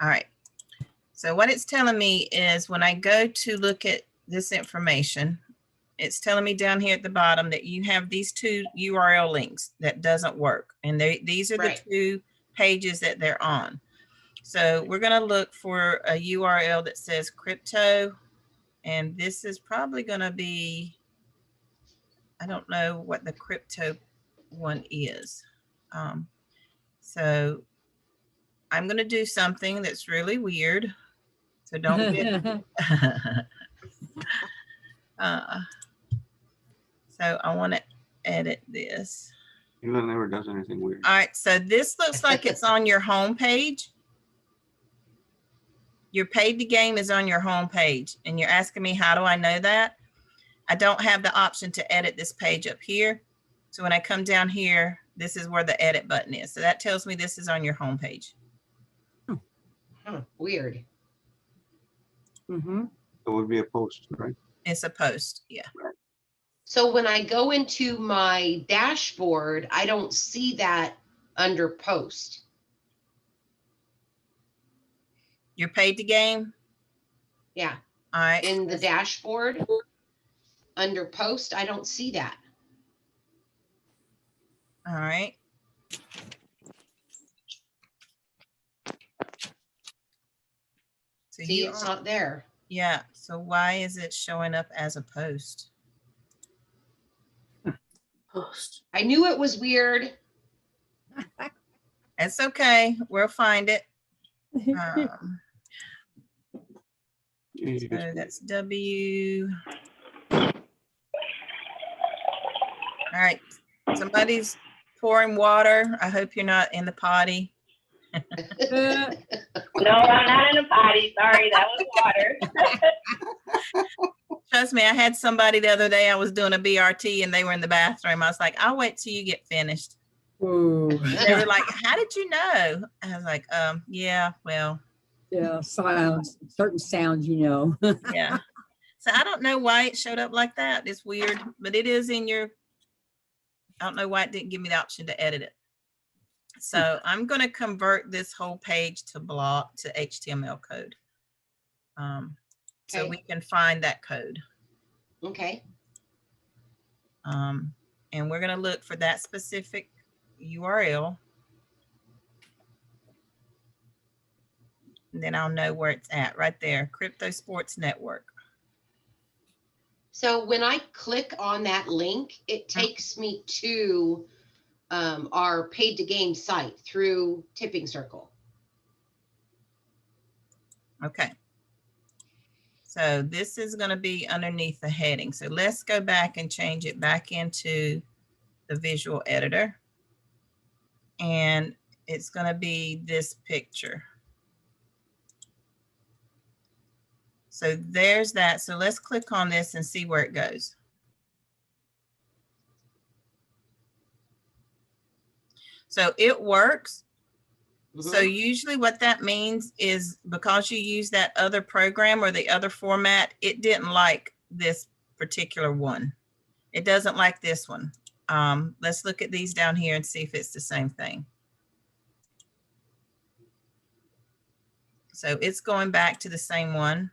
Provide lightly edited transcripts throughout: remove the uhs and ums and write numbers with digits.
All right. So what it's telling me is when I go to look at this information, it's telling me down here at the bottom that you have these two URL links that doesn't work. And these are the two pages that they're on. So we're going to look for a URL that says crypto. And this is probably going to be, I don't know what the crypto one is. So I'm going to do something that's really weird. So don't get, so I want to edit this. Hila never does anything weird. All right, so this looks like it's on your home page. Your paid to game is on your home page, and you're asking me, how do I know that? I don't have the option to edit this page up here. So when I come down here, this is where the edit button is. So that tells me this is on your home page. Weird. It would be a post, right? It's a post, yeah. Right. So when I go into my dashboard, I don't see that under post. You're paid to game? Yeah. All right. In the dashboard, under post, I don't see that. All right. So see, it's not there. Yeah. So why is it showing up as a post? Post. I knew it was weird. It's okay. We'll find it. So that's W. All right. Somebody's pouring water. I hope you're not in the potty. No, I'm not in the potty. Sorry, that was water. Trust me, I had somebody the other day, I was doing a BRT and they were in the bathroom. I was like, I'll wait till you get finished. Ooh. They were like, how did you know? I was like, yeah, well. Yeah, sounds, certain sounds, you know. Yeah. So I don't know why it showed up like that. It's weird, but it is in your, I don't know why it didn't give me the option to edit it. So I'm going to convert this whole page to block to HTML code. So we can find that code. Okay. And we're going to look for that specific URL. And then I'll know where it's at right there. Crypto Sports Network. So when I click on that link, it takes me to our paid to game site through Tipping Circle. Okay. So this is going to be underneath the heading. So let's go back and change it back into the visual editor. And it's going to be this picture. So there's that. So let's click on this and see where it goes. So it works. So usually what that means is because you use that other program or the other format, it didn't like this particular one. It doesn't like this one. Let's look at these down here and see if it's the same thing. So it's going back to the same one.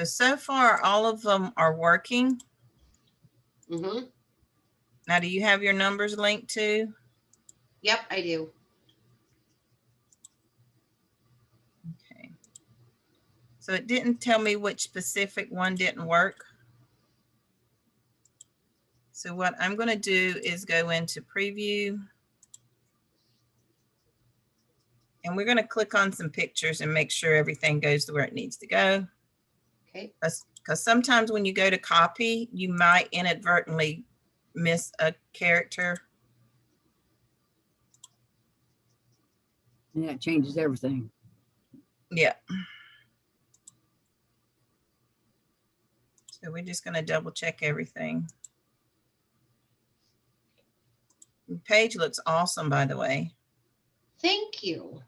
So far, all of them are working. Now, do you have your numbers linked to? Yep, I do. Okay. So it didn't tell me which specific one didn't work. So what I'm going to do is go into preview. And we're going to click on some pictures and make sure everything goes to where it needs to go. Okay. Because sometimes when you go to copy, you might inadvertently miss a character. Yeah, it changes everything. Yeah. So we're just going to double check everything. The page looks awesome, by the way. Thank you.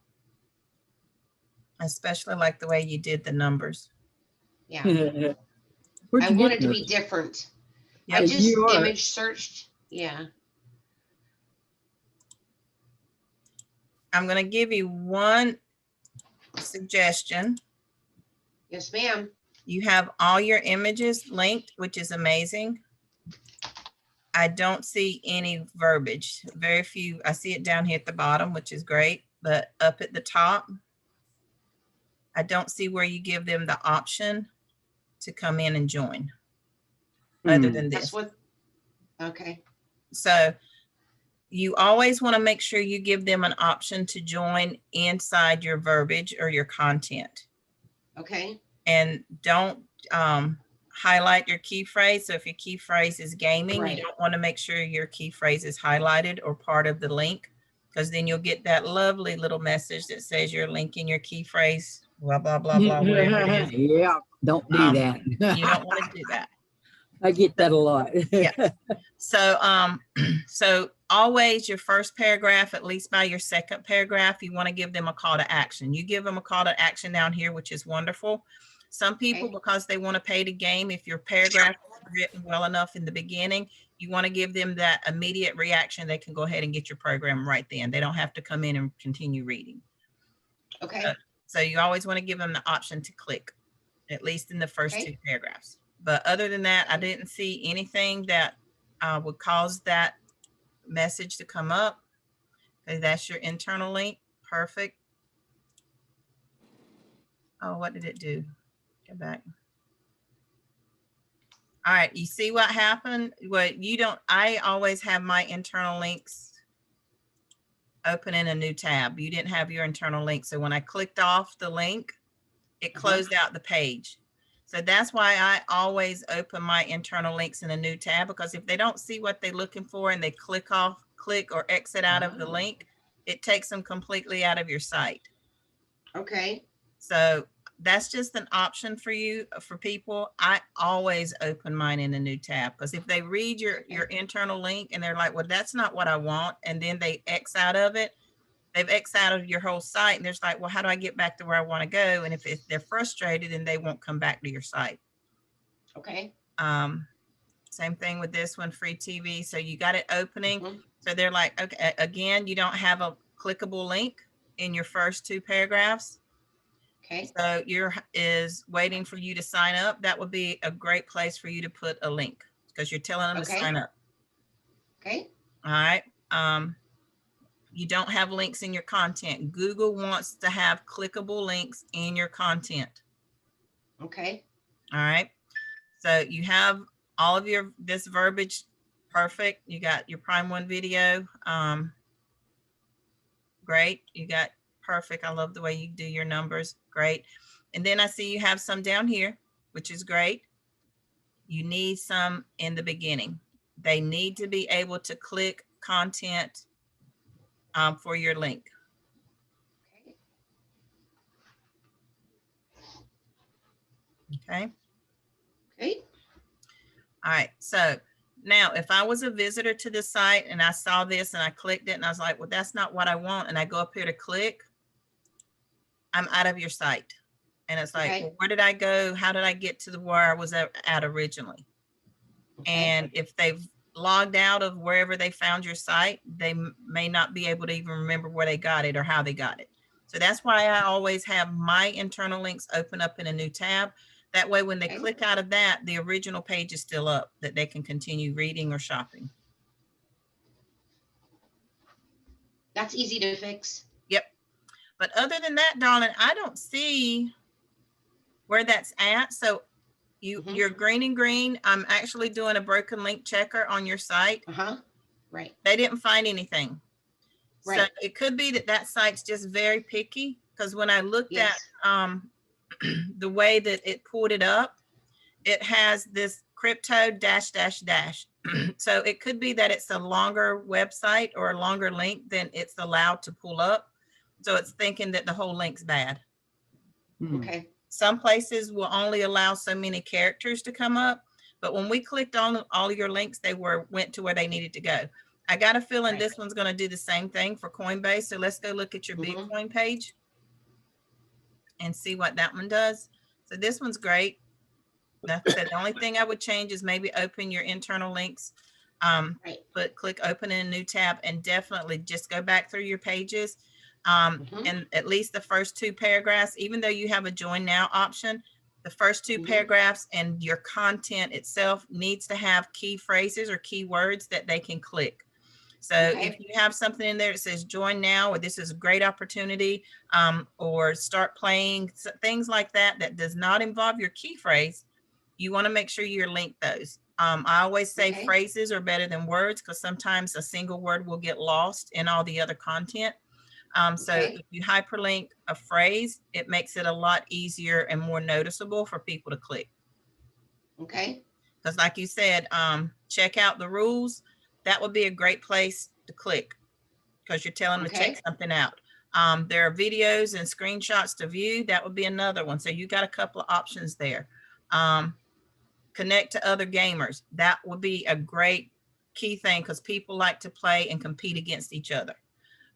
I especially like the way you did the numbers. Yeah, Where'd I you want get it to be those? different. Yep. I just You are. image searched. Yeah. I'm going to give you one suggestion. Yes, ma'am. You have all your images linked, which is amazing. I don't see any verbiage, very few. I see it down here at the bottom, which is great, but up at the top, I don't see where you give them the option to come in and join other than That's this. what, okay. So you always want to make sure you give them an option to join inside your verbiage or your content. Okay. And don't highlight your key phrase. So if your key phrase is gaming, Right. you don't want to make sure your key phrase is highlighted or part of the link, because then you'll get that lovely little message that says you're linking your key phrase, blah, blah, blah, blah, whatever it is. Yeah, don't do that. You don't want to do that. I get that a lot. Yeah. So, so always your first paragraph, at least by your second paragraph, you want to give them a call to action. You give them a call to action down here, which is wonderful. Some people, Okay. because they want to pay the game, if your paragraph is written well enough in the beginning, you want to give them that immediate reaction. They can go ahead and get your program right then. They don't have to come in and continue reading. Okay. So you always want to give them the option to click, at least in the first Okay. two paragraphs. But other than that, I didn't see anything that would cause that message to come up. Okay, that's your internal link. Perfect. Oh, what did it do? Go back. All right, you see what happened? Well, you don't, I always have my internal links open in a new tab. You didn't have your internal link. So when I clicked off the link, it closed out the page. So that's why I always open my internal links in a new tab, because if they don't see what they're looking for and they click or exit out of the link, it takes them completely out of your site. Okay. So that's just an option for you, for people. I always open mine in a new tab, because if they read your internal link and they're like, well, that's not what I want, and then they X out of it, they've X out of your whole site, and they're like, well, how do I get back to where I want to go? And if they're frustrated, then they won't come back to your site. Okay. Same thing with this one, free TV. So you got it opening. Mhm. So they're like, okay, again, you don't have a clickable link in your first two paragraphs. Okay. So is waiting for you to sign up. That would be a great place for you to put a link, because you're telling them to sign up. Okay. All right. You don't have links in your content. Google wants to have clickable links in your content. Okay. All right. So you have all of this verbiage. Perfect. You got your Prime One video. Great. You got perfect. I love the way you do your numbers. Great. And then I see you have some down here, which is great. You need some in the beginning. They need to be able to click content for your link. Okay. Okay. All right. So now if I was a visitor to the site and I saw this and I clicked it and I was like, well, that's not what I want. And I go up here to click, I'm out of your site. And it's like, well, where did I go? How did I get to where I was at originally? Okay. And if they've logged out of wherever they found your site, they may not be able to even remember where they got it or how they got it. So that's why I always have my internal links open up in a new tab. That way, when they click out of that, the original page is still up, that they can continue reading or shopping. That's easy to fix. Yep. But other than that, darling, I don't see where that's at. So you're green and green. I'm actually doing a broken link checker on your site. Right. They didn't find anything. Right. So it could be that site's just very picky, because when I looked at the way that it pulled it up, it has this crypto dash dash dash. So it could be that it's a longer website or a longer link than it's allowed to pull up. So it's thinking that the whole link's bad. Okay. Some places will only allow so many characters to come up, but when we clicked on all your links, they went to where they needed to go. I got a feeling this one's going to do the same thing for Coinbase. So let's go look at your Bitcoin page. and see what that one does. So this one's great. Like I said, the only thing I would change is maybe open your internal links. Right. But click open in a new tab and definitely just go back through your pages. And at least the first 2 paragraphs, even though you have a join now option, the first 2 paragraphs and your content itself needs to have key phrases or keywords that they can click. So if you have something in there that says join now, or this is a great opportunity, or start playing, things like that, that does not involve your key phrase, you want to make sure you link those. I always say phrases are better than words because sometimes a single word will get lost in all the other content. So if you hyperlink a phrase, it makes it a lot easier and more noticeable for people to click. Okay. Because like you said, check out the rules. That would be a great place to click because you're telling them to check something out. There are videos and screenshots to view. That would be another one. So you got a couple of options there. Connect to other gamers. That would be a great key thing because people like to play and compete against each other.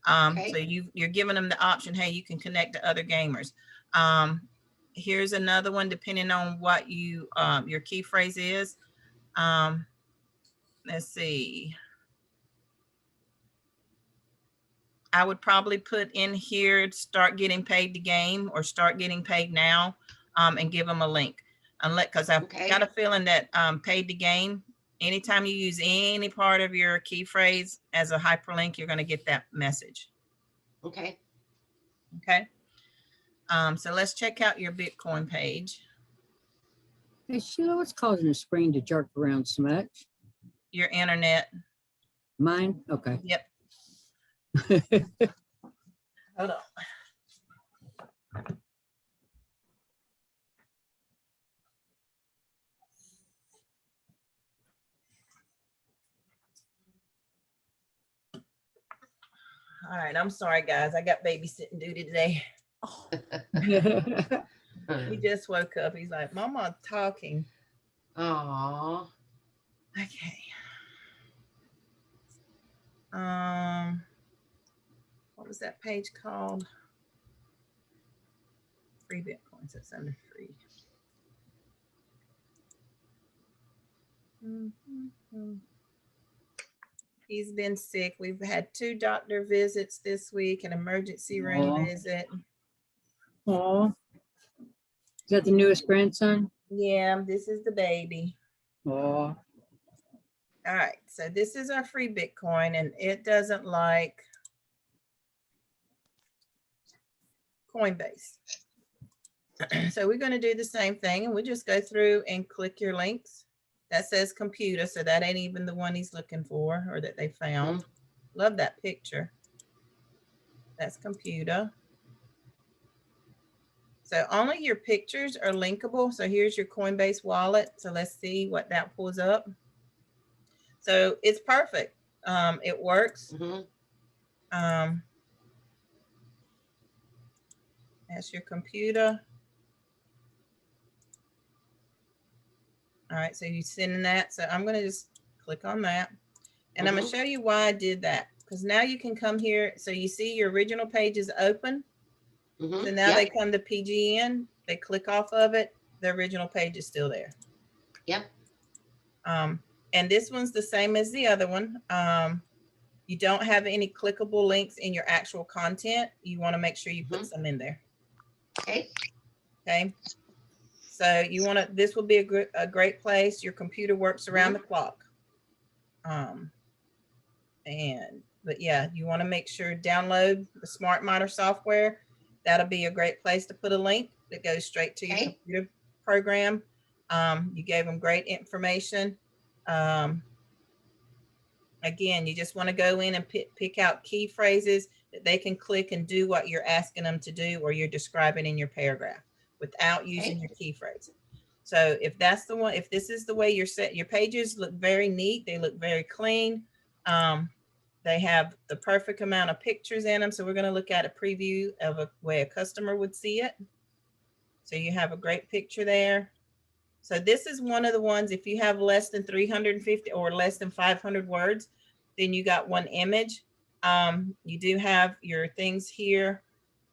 So you're giving them the option, hey, you can connect to other gamers. Here's another one, depending on what you your key phrase is. Let's see. I would probably put in here, start getting paid to game or start getting paid now, and give them a link. Because I've got a feeling that paid to game, anytime you use any part of your key phrase as a hyperlink, you're going to get that message. Okay. Okay. So let's check out your Bitcoin page. Hey, Sheila, what's causing the screen to jerk around so much? Your internet. Mine? Okay. Yep. Hold on. All right, I'm sorry, guys. I got babysitting duty today. He just woke up. He's like, Mama, talking. Aww. Okay. What was that page called? Free Bitcoins. That's under free. He's been sick. We've had 2 doctor visits this week, an emergency room visit. Oh, is that the newest grandson? Yeah, this is the baby. Oh, All right, so this is our free Bitcoin, and it doesn't like Coinbase. So we're going to do the same thing, and we'll just go through and click your links. That says computer, so that ain't even the one he's looking for or that they found. Love that picture. That's computer. So only your pictures are linkable. So here's your Coinbase wallet. So let's see what that pulls up. So it's perfect. It works. That's your computer. All right, so you're sending that. So I'm going to just click on that. And I'm going to show you why I did that. Because now you can come here. So you see your original page is open. So now they come to PGN. They click off of it. The original page is still there. Yep. And this one's the same as the other one. You don't have any clickable links in your actual content. You want to make sure you put some in there. Okay. Okay. So you want to, this will be a great place. Your computer works around the clock. But yeah, you want to make sure download the Smart Miner software. That'll be a great place to put a link that goes straight to your computer program. You gave them great information. Again, you just want to go in and pick out key phrases that they can click and do what you're asking them to do or you're describing in your paragraph without using your key phrase. So if that's the one, if this is the way you're set, your pages look very neat. They look very clean. They have the perfect amount of pictures in them. So we're going to look at a preview of a way a customer would see it. So you have a great picture there. So this is one of the ones, if you have less than 350 or less than 500 words, then you got one image. You do have your things here.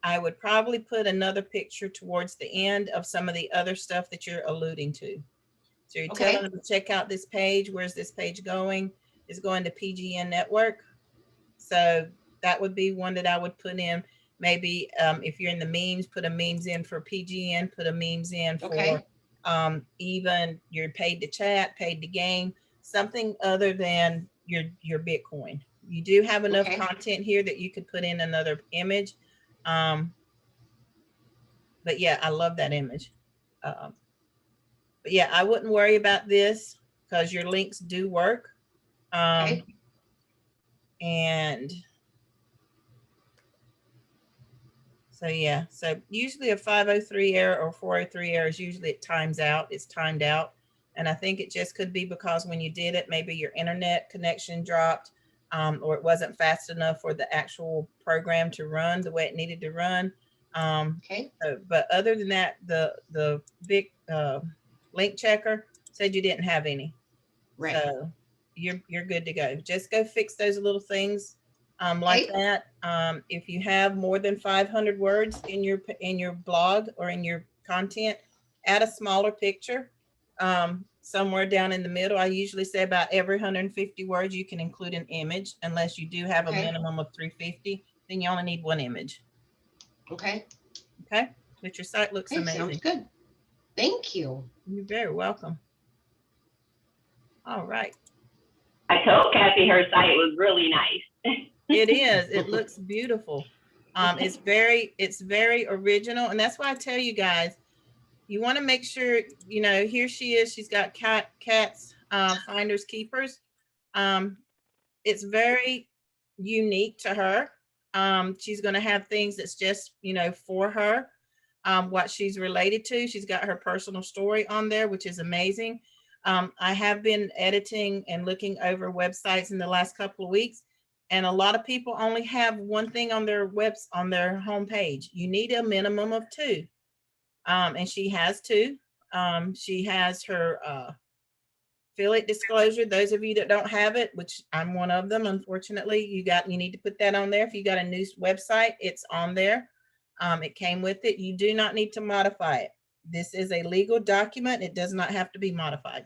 I would probably put another picture towards the end of some of the other stuff that you're alluding to. So you're Okay. telling them to check out this page. Where's this page going? It's going to PGN Network. So that would be one that I would put in. Maybe if you're in the memes, put a memes in for PGN, put a memes in for Okay. even you're paid to chat, paid to game, something other than your Bitcoin. You do have enough Okay. content here that you could put in another image. But yeah, I love that image. But yeah, I wouldn't worry about this because your links do work. Okay. And so yeah, so usually a 503 error or 403 error is usually it times out. It's timed out. And I think it just could be because when you did it, maybe your internet connection dropped, or it wasn't fast enough for the actual program to run the way it needed to run. Okay. But other than that, the big link checker said you didn't have any. Right. So you're good to go. Just go fix those little things like Okay. that. If you have more than 500 words in your blog or in your content, add a smaller picture somewhere down in the middle. I usually say about every 150 words you can include an image, unless you do have a Okay. minimum of 350. Then you only need one image. Okay. Okay, but your site looks Okay. amazing. Sounds good. Thank you. You're very welcome. All right. I told Kathy her site was really nice. It is. It looks beautiful. It's very original, and that's why I tell you guys, you want to make sure, you know, here she is. She's got cats, finders keepers. It's very unique to her. She's going to have things that's just, you know, for her, what she's related to. She's got her personal story on there, which is amazing. I have been editing and looking over websites in the last couple of weeks, and a lot of people only have one thing on their on their homepage. You need a minimum of two, and she has two. She has her affiliate disclosure. Those of you that don't have it, which I'm one of them, unfortunately, you need to put that on there. If you got a new website, it's on there. It came with it. You do not need to modify it. This is a legal document. It does not have to be modified.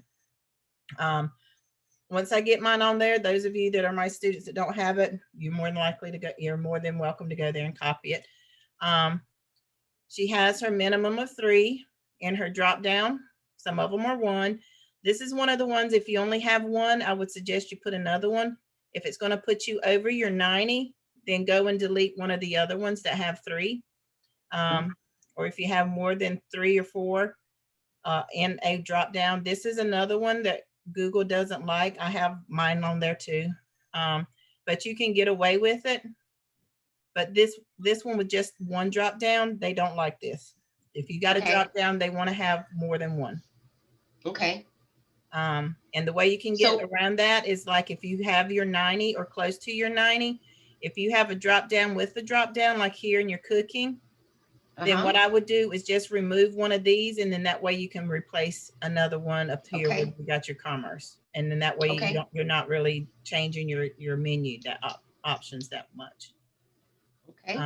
Once I get mine on there, those of you that are my students that don't have it, you're more than likely to go, you're more than welcome to go there and copy it. She has her minimum of 3 in her drop down. Some of them are 1. This is one of the ones, if you only have 1, I would suggest you put another one. If it's going to put you over your 90, then go and delete one of the other ones that have 3. Or if you have more than 3 or 4 in a drop down, this is another one that Google doesn't like. I have mine on there too. But you can get away with it. But this one with just one drop down, they don't like this. If you got a drop down, they want to have more than one. Okay. And the way you can get around that is like if you have your 90 or close to your 90, if you have a drop down with the drop down, like here in your cooking, then what I would do is just remove one of these, and then that way you can replace another one up here where you got your commerce, and then that way you're not really changing your menu options that much. Okay.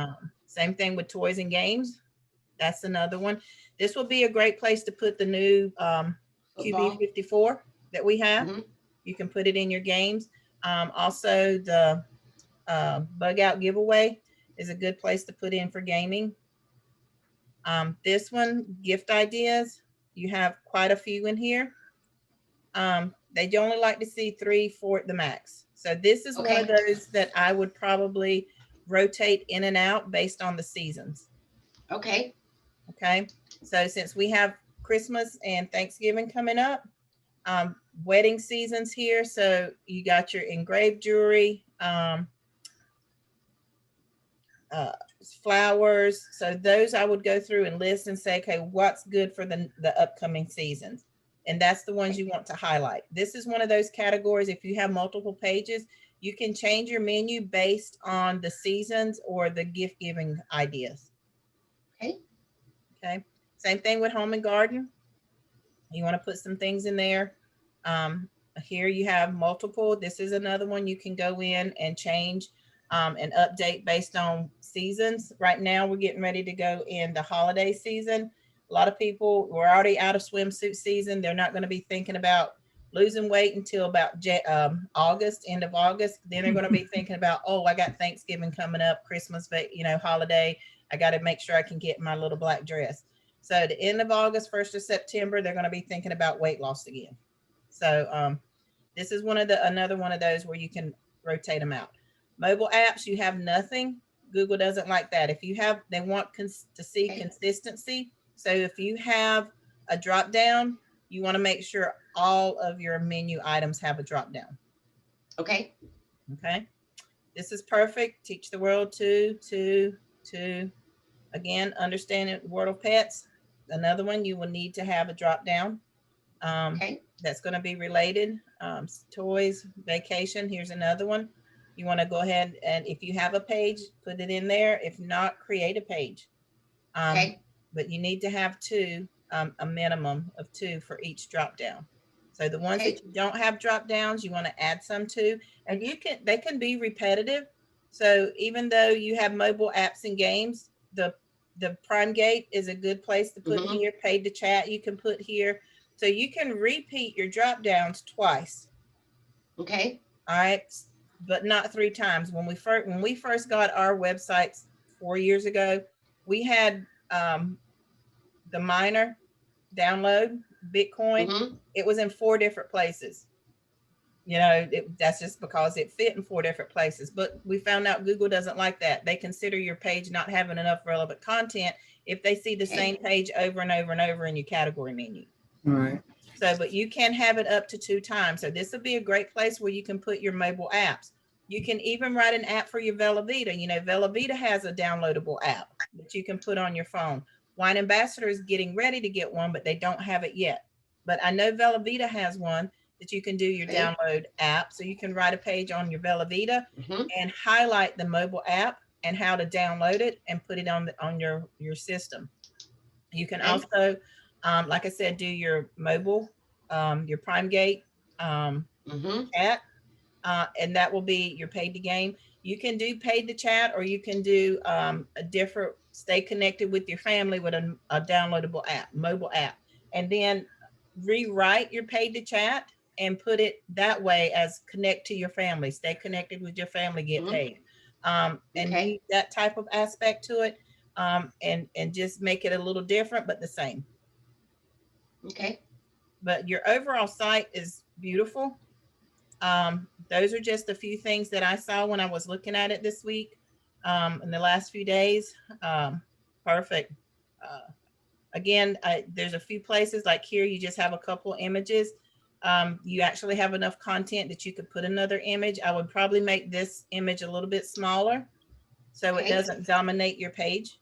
Same thing with toys and games. That's another one. This will be a great place to put the new QB54 that we have. You can put it in your games. Also, the bug out giveaway is a good place to put in for gaming. This one, gift ideas, you have quite a few in here. They only like to see 3, 4 at the max. So this is one of those that I would probably rotate in and out based on the seasons. Okay. So since we have Christmas and Thanksgiving coming up, wedding seasons here. So you got your engraved jewelry, flowers. So those I would go through and list and say, okay, what's good for the upcoming seasons? And that's the ones you want to highlight. This is one of those categories. If you have multiple pages, you can change your menu based on the seasons or the gift giving ideas. Okay. Same thing with home and garden. You want to put some things in there. Here you have multiple. This is another one you can go in and change and update based on seasons. Right now, we're getting ready to go in the holiday season. A lot of people were already out of swimsuit season. They're not going to be thinking about losing weight until about August, end of August. Then they're going to be thinking about, oh, I got Thanksgiving coming up, Christmas, but holiday. I got to make sure I can get my little black dress. So the end of August, 1st of September, they're going to be thinking about weight loss again. So this is another one of those where you can rotate them out. Mobile apps, you have nothing. Google doesn't like that. If you have, they want to see consistency. So if you have a drop down, you want to make sure all of your menu items have a drop down. Okay. Okay. This is perfect. Teach the world to again, understanding the world of pets. Another one, you will need to have a drop down. Okay. That's going to be related. Toys, vacation. Here's another one. You want to go ahead and if you have a page, put it in there. If not, create a page. Okay. But you need to have two, a minimum of two for each drop down. So the ones that you don't have drop downs, you want to add some to, and they can be repetitive. So even though you have mobile apps and games, the Prime Gate is a good place to put here. Paid to chat, you can put here. So you can repeat your drop downs twice. Okay. All right, but not 3 times. When we first got our websites 4 years ago, we had the miner download Bitcoin. It was in 4 different places. That's just because it fit in 4 different places. But we found out Google doesn't like that. They consider your page not having enough relevant content if they see the same page over and over and over in your category menu. All right. So, but you can have it up to 2 times. So this would be a great place where you can put your mobile apps. You can even write an app for your Vela Vita. Vela Vita has a downloadable app that you can put on your phone. Wine Ambassador is getting ready to get one, but they don't have it yet. But I know Vela Vita has one that you can do your download app. So you can write a page on your Vela Vita and highlight the mobile app and how to download it and put it on your system. You can also, like I said, do your mobile, your Prime Gate chat, and that will be your paid to game. You can do paid to chat, or you can do a different, stay connected with your family with a downloadable app, mobile app, and then rewrite your paid to chat and put it that way as connect to your family, stay connected with your family, get paid, and use that type of aspect to it, and just make it a little different, but the same. Okay. But your overall site is beautiful. Those are just a few things that I saw when I was looking at it this week, in the last few days. Perfect. Again, there's a few places like here, you just have a couple images. You actually have enough content that you could put another image. I would probably make this image a little bit smaller so it doesn't dominate your page.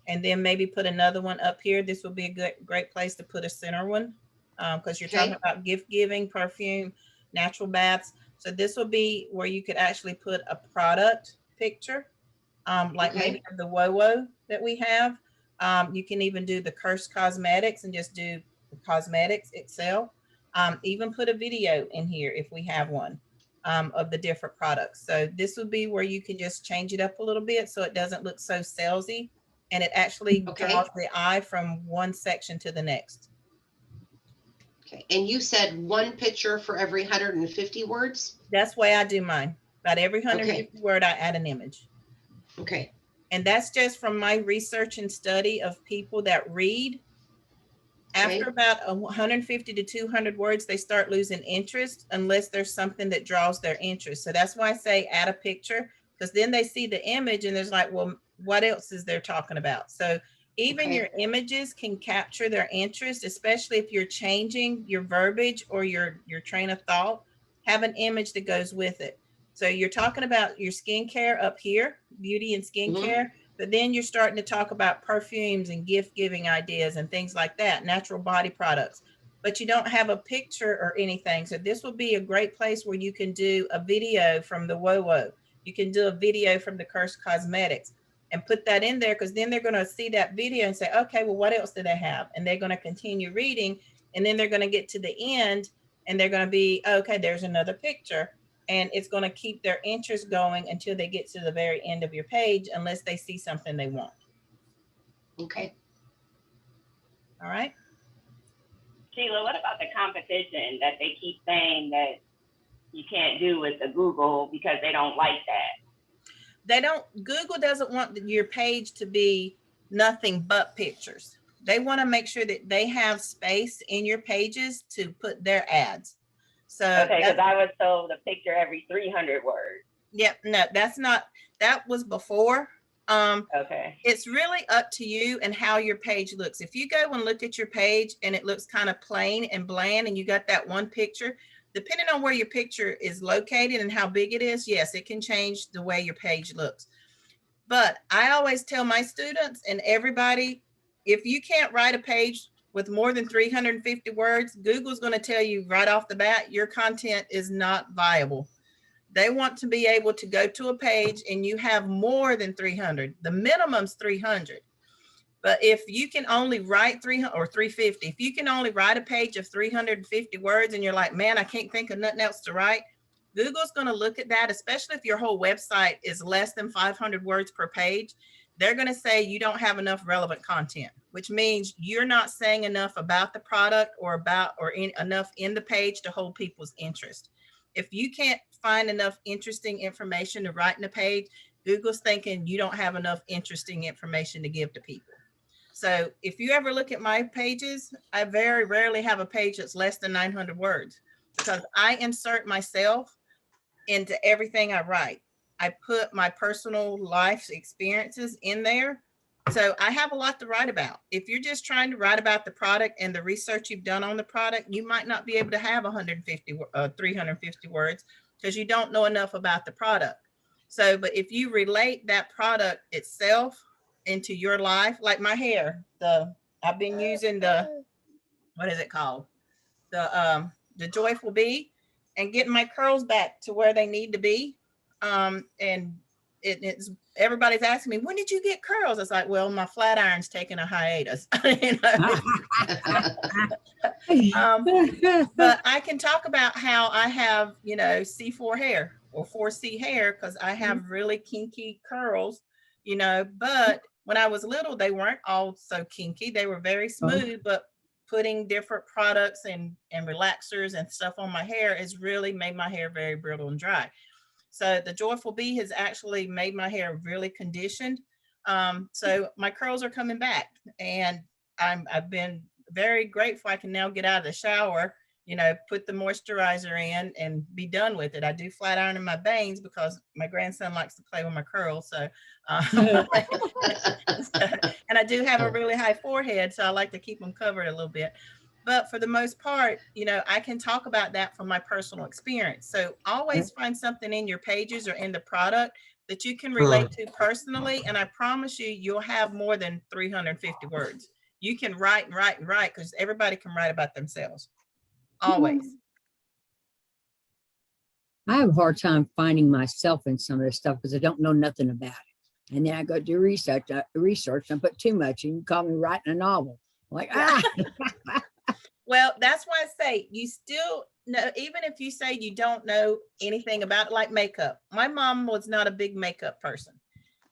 And then maybe put another one up here. This will be a great place to put a center one, because you're talking about gift giving, perfume, natural baths. So this will be where you could actually put a product picture, like maybe the WoWo that we have. You can even do the Cursed Cosmetics and just do the cosmetics itself. Even put a video in here if we have one, of the different products. So this would be where you can just change it up a little bit so it doesn't look so salesy, and it actually draws the eye from one section to the next. Okay. And you said one picture for every 150 words? That's the way I do mine. About every 150 word, I add an image. Okay. And that's just from my research and study of people that read. After about 150 to 200 words, they start losing interest unless there's something that draws their interest. So that's why I say add a picture, because then they see the image and there's like, well, what else is there talking about? So even your images can capture their interest, especially if you're changing your verbiage or your train of thought. Have an image that goes with it. So you're talking about your skincare up here, beauty and skincare, but then you're starting to talk about perfumes and gift giving ideas and things like that, natural body products, but you don't have a picture or anything. So this will be a great place where you can do a video from the WoWo. You can do a video from the Cursed Cosmetics and put that in there, because then they're going to see that video and say, okay, well, what else do they have? And they're going to continue reading, and then they're going to get to the end and they're going to be, okay, there's another picture. and it's going to keep their interest going until they get to the very end of your page, unless they see something they want. Okay. All right. Sheila, what about the competition that they keep saying that you can't do with the Google because they don't like that? Google doesn't want your page to be nothing but pictures. They want to make sure that they have space in your pages to put their ads. So Okay, because I was told a picture every 300 words. Yep, no, that was before. Okay. It's really up to you and how your page looks. If you go and look at your page and it looks kind of plain and bland and you got that one picture, depending on where your picture is located and how big it is, yes, it can change the way your page looks. But I always tell my students and everybody, if you can't write a page with more than 350 words, Google's going to tell you right off the bat, your content is not viable. They want to be able to go to a page and you have more than 300. The minimum's 300. But if you can only write 300 or 350, if you can only write a page of 350 words and you're like, man, I can't think of nothing else to write, Google's going to look at that, especially if your whole website is less than 500 words per page. They're going to say you don't have enough relevant content, which means you're not saying enough about the product or enough in the page to hold people's interest. If you can't find enough interesting information to write in a page, Google's thinking you don't have enough interesting information to give to people. So if you ever look at my pages, I very rarely have a page that's less than 900 words because I insert myself into everything I write. I put my personal life experiences in there. So I have a lot to write about. If you're just trying to write about the product and the research you've done on the product, you might not be able to have 350 words because you don't know enough about the product. So, but if you relate that product itself into your life, like my hair, I've been using what is it called? The Joyful Bee, and getting my curls back to where they need to be. And it's everybody's asking me, when did you get curls? It's like, well, my flat iron's taking a hiatus. But I can talk about how I have, C4 hair or 4C hair because I have really kinky curls, but when I was little, they weren't all so kinky. They were very smooth, but putting different products and relaxers and stuff on my hair has really made my hair very brittle and dry. So the Joyful Bee has actually made my hair really conditioned. So my curls are coming back, and I've been very grateful. I can now get out of the shower, put the moisturizer in and be done with it. I do flat iron in my bangs because my grandson likes to play with my curls. So, and I do have a really high forehead, so I like to keep them covered a little bit. But for the most part, I can talk about that from my personal experience. So always find something in your pages or in the product that you can relate to personally. And I promise you, you'll have more than 350 words. You can write and write and write because everybody can write about themselves. Always. I have a hard time finding myself in some of this stuff because I don't know nothing about it. And then I go do research and put too much and you call me writing a novel. Like, Well, that's why I say you still know, even if you say you don't know anything about it, like makeup. My mom was not a big makeup person.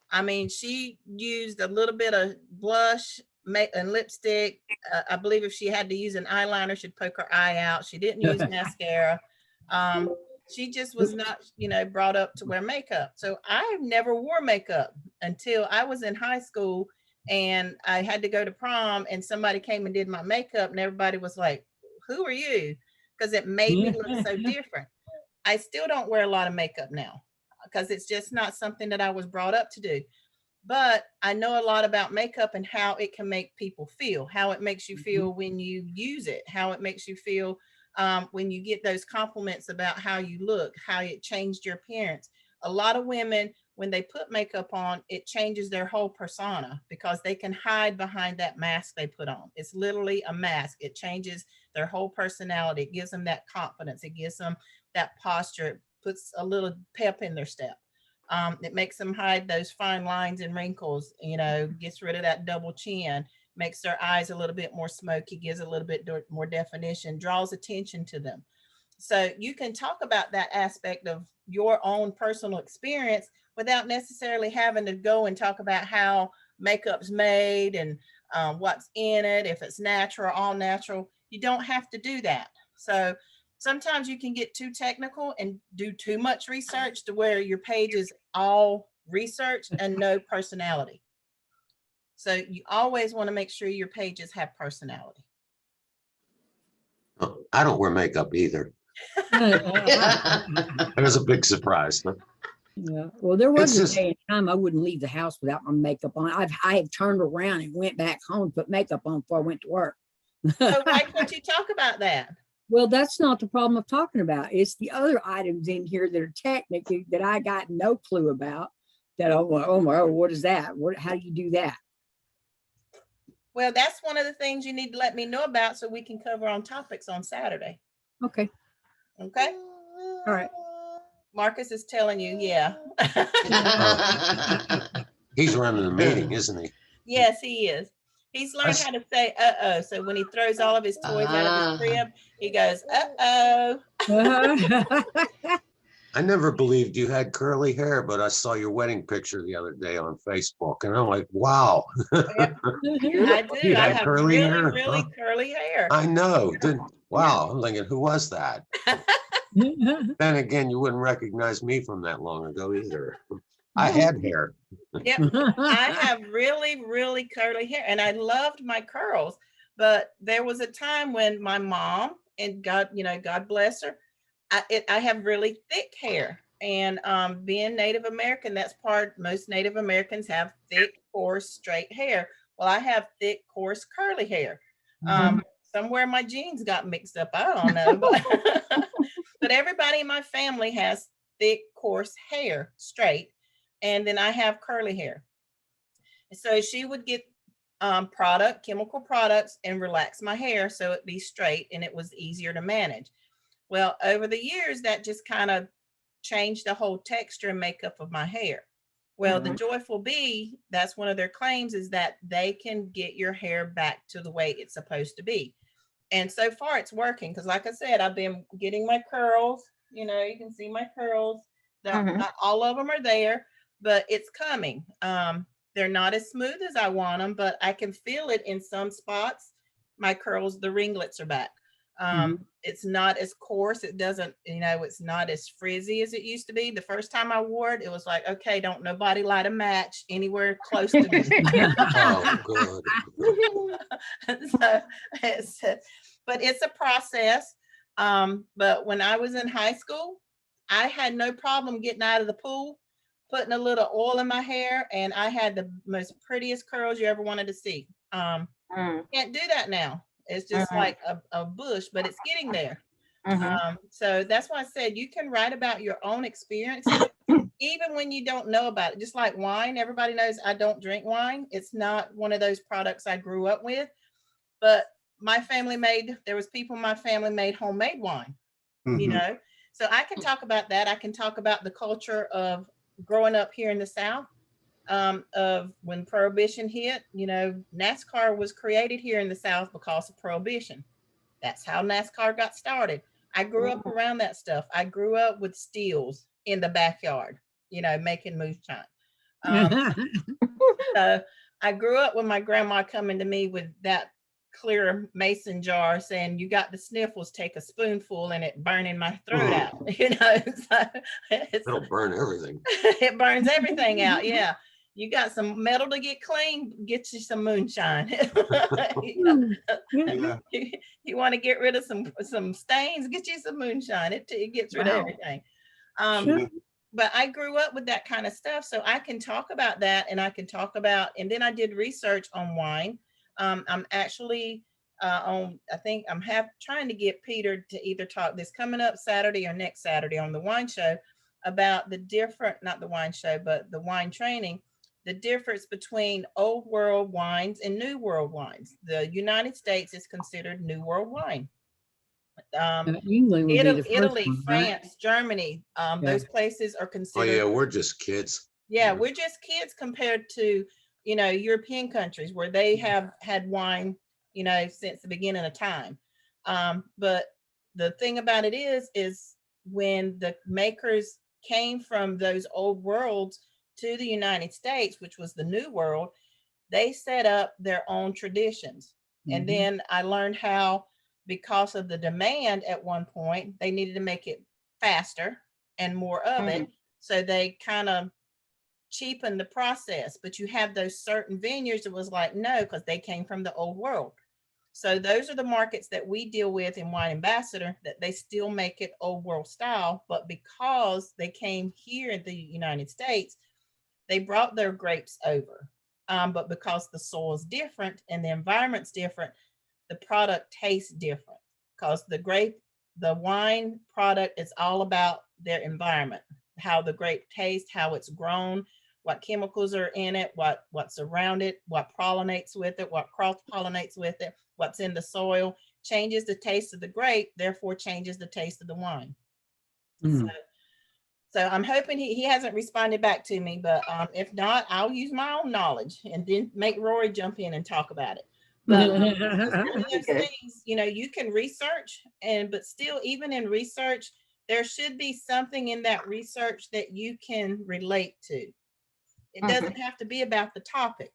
I mean, she used a little bit of blush and lipstick. I believe if she had to use an eyeliner, she'd poke her eye out. She didn't use mascara. She just was not, brought up to wear makeup. So I never wore makeup until I was in high school and I had to go to prom and somebody came and did my makeup and everybody was like, who are you? Because it made me look so different. I still don't wear a lot of makeup now because it's just not something that I was brought up to do. But I know a lot about makeup and how it can make people feel, how it makes you feel when you use it, how it makes you feel when you get those compliments about how you look, how it changed your appearance. A lot of women, when they put makeup on, it changes their whole persona because they can hide behind that mask they put on. It's literally a mask. It changes their whole personality. It gives them that confidence. It gives them that posture. It puts a little pep in their step. It makes them hide those fine lines and wrinkles, gets rid of that double chin, makes their eyes a little bit more smoky, gives a little bit more definition, draws attention to them. So you can talk about that aspect of your own personal experience without necessarily having to go and talk about how makeup's made and what's in it, if it's natural, all natural. You don't have to do that. So sometimes you can get too technical and do too much research to where your page is all research and no personality. So you always want to make sure your pages have personality. Oh, I don't wear makeup either. That was a big surprise. Huh? Yeah. Well, there was It's a just- day and time I wouldn't leave the house without my makeup on. I have turned around and went back home, put makeup on before I went to work. So why can't you talk about that? Well, that's not the problem I'm talking about. It's the other items in here that are technically that I got no clue about. That oh my, what is that? How do you do that? Well, that's one of the things you need to let me know about so we can cover on topics on Saturday. Okay. Okay. All right. Marcus is telling you, yeah. He's running the meeting, isn't he? Yes, he is. He's learned how to say uh-oh. So when he throws all of his toys out of his crib, he goes, uh-oh. I never believed you had curly hair, but I saw your wedding picture the other day on Facebook, and I'm like, wow. Yep, I do. You I had have curly really, hair, really huh? curly hair. I know. Wow. I'm thinking, who was that? Then again, you wouldn't recognize me from that long ago either. I had hair. Yep. I have really, really curly hair and I loved my curls. But there was a time when my mom, and God, God bless her, I have really thick hair. And being Native American, that's most Native Americans have thick, coarse, straight hair. Well, I have thick, coarse, curly hair. Somewhere my genes got mixed up. I don't know. But everybody in my family has thick, coarse hair, straight. And then I have curly hair. So she would get chemical products and relax my hair so it'd be straight and it was easier to manage. Well, over the years, that just kind of changed the whole texture and makeup of my hair. Well, the Joyful Bee, that's one of their claims, is that they can get your hair back to the way it's supposed to be. And so far it's working because like I said, I've been getting my curls, you can see my curls. Not all of them are there, but it's coming. They're not as smooth as I want them, but I can feel it in some spots. My curls, the ringlets are back. It's not as coarse. It doesn't, it's not as frizzy as it used to be. The first time I wore it, it was like, okay, don't nobody light a match anywhere close to me. Oh, good. But it's a process. But when I was in high school, I had no problem getting out of the pool, putting a little oil in my hair, and I had the most prettiest curls you ever wanted to see. Can't do that now. It's just like a bush, but it's getting there. So that's why I said you can write about your own experiences, even when you don't know about it. Just like wine, everybody knows I don't drink wine. It's not one of those products I grew up with, but there was people in my family made homemade wine, so I can talk about that. I can talk about the culture of growing up here in the South, of when Prohibition hit. NASCAR was created here in the South because of Prohibition. That's how NASCAR got started. I grew up around that stuff. I grew up with steels in the backyard, making moonshine. So I grew up with my grandma coming to me with that clear mason jar saying, you got the sniffles, take a spoonful and it burning my throat out. So It'll burn everything. It burns everything out. Yeah. You got some metal to get clean, get you some moonshine. Yeah. You want to get rid of some stains, get you some moonshine. It gets rid of everything. But I grew up with that kind of stuff. So I can talk about that, and I can talk about, and then I did research on wine. I'm actually I think I'm trying to get Peter to either talk this coming up Saturday or next Saturday on the wine show about not the wine show, but the wine training, the difference between old world wines and new world wines. The United States is considered new world wine. England would be the first Italy, one, France, right? Germany, those places are Oh, considered. yeah, we're just kids. Yeah, we're just kids compared to, European countries where they have had wine, since the beginning of time. But the thing about it is when the makers came from those old worlds to the United States, which was the new world, they set up their own traditions. And then I learned how, because of the demand at one point, they needed to make it faster and more of it. So they kind of cheapened the process. But you have those certain vineyards that was like, no, because they came from the old world. So those are the markets that we deal with in Wine Ambassador, that they still make it old world style. But because they came here in the United States, they brought their grapes over. But because the soil is different and the environment's different, the product tastes different, because the wine product is all about their environment, how the grape tastes, how it's grown, what chemicals are in it, what's around it, what pollinates with it, what cross pollinates with it, what's in the soil, changes the taste of the grape, therefore changes the taste of the wine. So I'm hoping he hasn't responded back to me, but if not, I'll use my own knowledge and then make Rory jump in and talk about it. But one of those things, you know, you can research, but still, even in research, there should be something in that research that you can relate to. It doesn't have to be about the topic,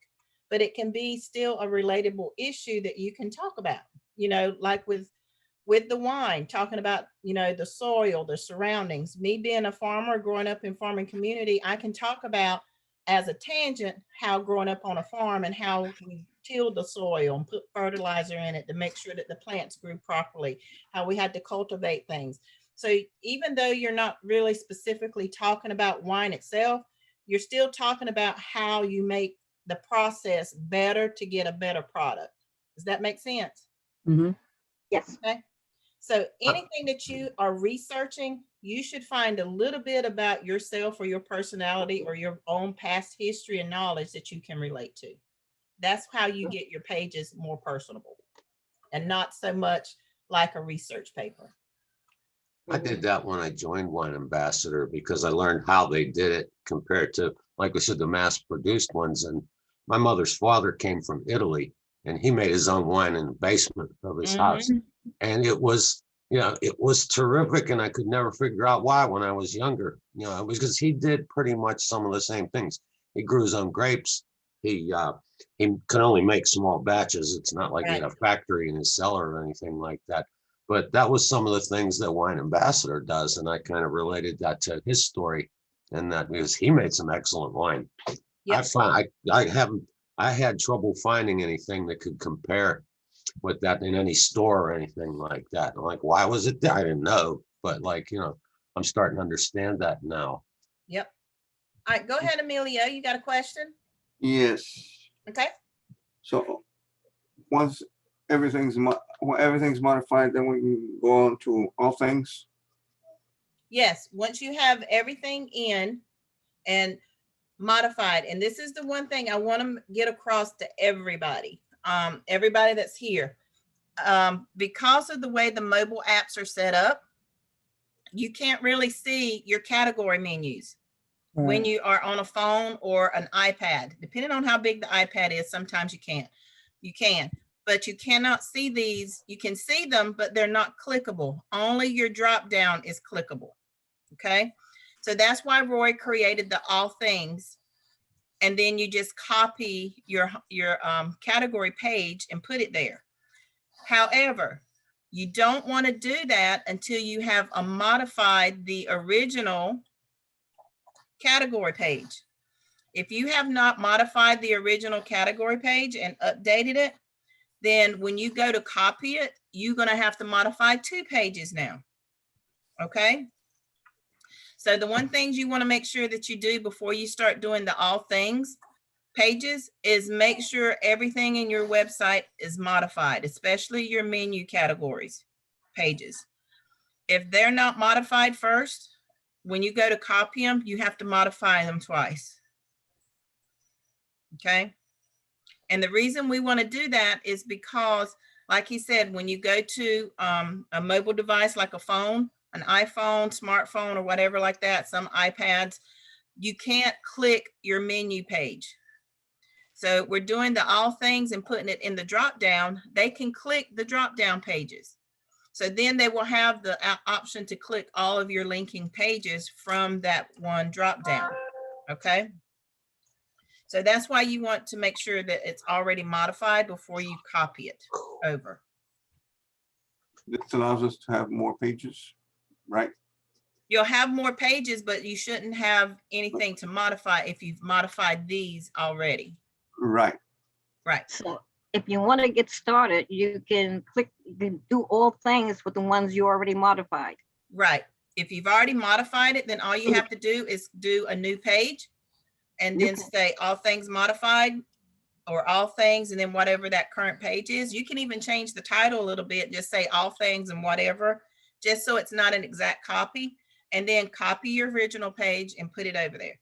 but it can be still a relatable issue that you can talk about, you know, like with the wine, talking about, you know, the soil, the surroundings. Me being a farmer, growing up in farming community, I can talk about as a tangent how growing up on a farm and how we tilled the soil and put fertilizer in it to make sure that the plants grew properly, how we had to cultivate things. So even though you're not really specifically talking about wine itself, you're still talking about how you make the process better to get a better product. Does that make sense? Yes. Okay. So anything that you are researching, you should find a little bit about yourself or your personality or your own past history and knowledge that you can relate to. That's how you get your pages more personable and not so much like a research paper. I did that when I joined Wine Ambassador because I learned how they did it compared to, like I said, the mass produced ones. And my mother's father came from Italy and he made his own wine in the basement of his house. And it was, you know, it was terrific. And I could never figure out why when I was younger. You know, it was because he did pretty much some of the same things. He grew his own grapes. He could only make small batches. It's not like he had a factory in his cellar or anything like that. But that was some of the things that Wine Ambassador does. And I kind of related that to his story, and that because he made some excellent wine. Yep. I had trouble finding anything that could compare with that in any store or anything like that. I'm like, why was it there? I didn't know. But like, you know, I'm starting to understand that now. Yep. All right, go ahead, Emilio. You got a question? Yes. Okay. So once everything's modified, then we can go on to all things. Yes, once you have everything in and modified, and this is the one thing I want to get across to everybody, everybody that's here, because of the way the mobile apps are set up, you can't really see your category menus when you are on a phone or an iPad. Depending on how big the iPad is, sometimes you can, but you cannot see these. You can see them, but they're not clickable. Only your drop down is clickable. Okay. So that's why Roy created the all things. And then you just copy your category page and put it there. However, you don't want to do that until you have modified the original category page. If you have not modified the original category page and updated it, then when you go to copy it, you're going to have to modify 2 pages now. Okay. So the one thing you want to make sure that you do before you start doing the all things pages is make sure everything in your website is modified, especially your menu categories pages. If they're not modified first, when you go to copy them, you have to modify them twice. Okay. And the reason we want to do that is because, like he said, when you go to a mobile device like a phone, an iPhone, smartphone, or whatever like that, some iPads, you can't click your menu page. So we're doing the all things and putting it in the drop down. They can click the drop down pages. So then they will have the option to click all of your linking pages from that one drop down. Okay. So that's why you want to make sure that it's already modified before you copy it over. This allows us to have more pages, right? You'll have more pages, but you shouldn't have anything to modify if you've modified these already. Right. Right. So if you want to get started, you can do all things with the ones you already modified. Right. If you've already modified it, then all you have to do is do a new page and then say all things modified or all things, and then whatever that current page is. You can even change the title a little bit, just say all things and whatever, just so it's not an exact copy, and then copy your original page and put it over there.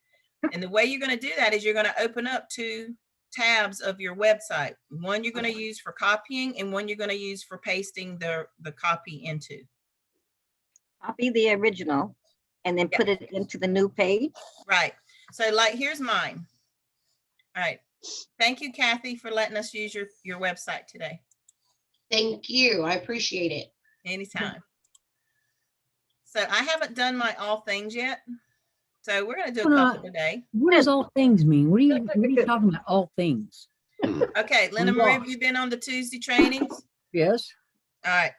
And the way you're going to do that is you're going to open up 2 tabs of your website. One you're going to use for copying and one you're going to use for pasting the copy into. Copy the original and then put it into the new page. Right. So like, here's mine. All right. Thank you, Kathy, for letting us use your website today. Thank you. I appreciate it. Anytime. So I haven't done my all things yet. So we're going to do a couple today. What does all things mean? What are you talking about, all things? Okay, Linda Marie, have you been on the Tuesday trainings? Yes. All right.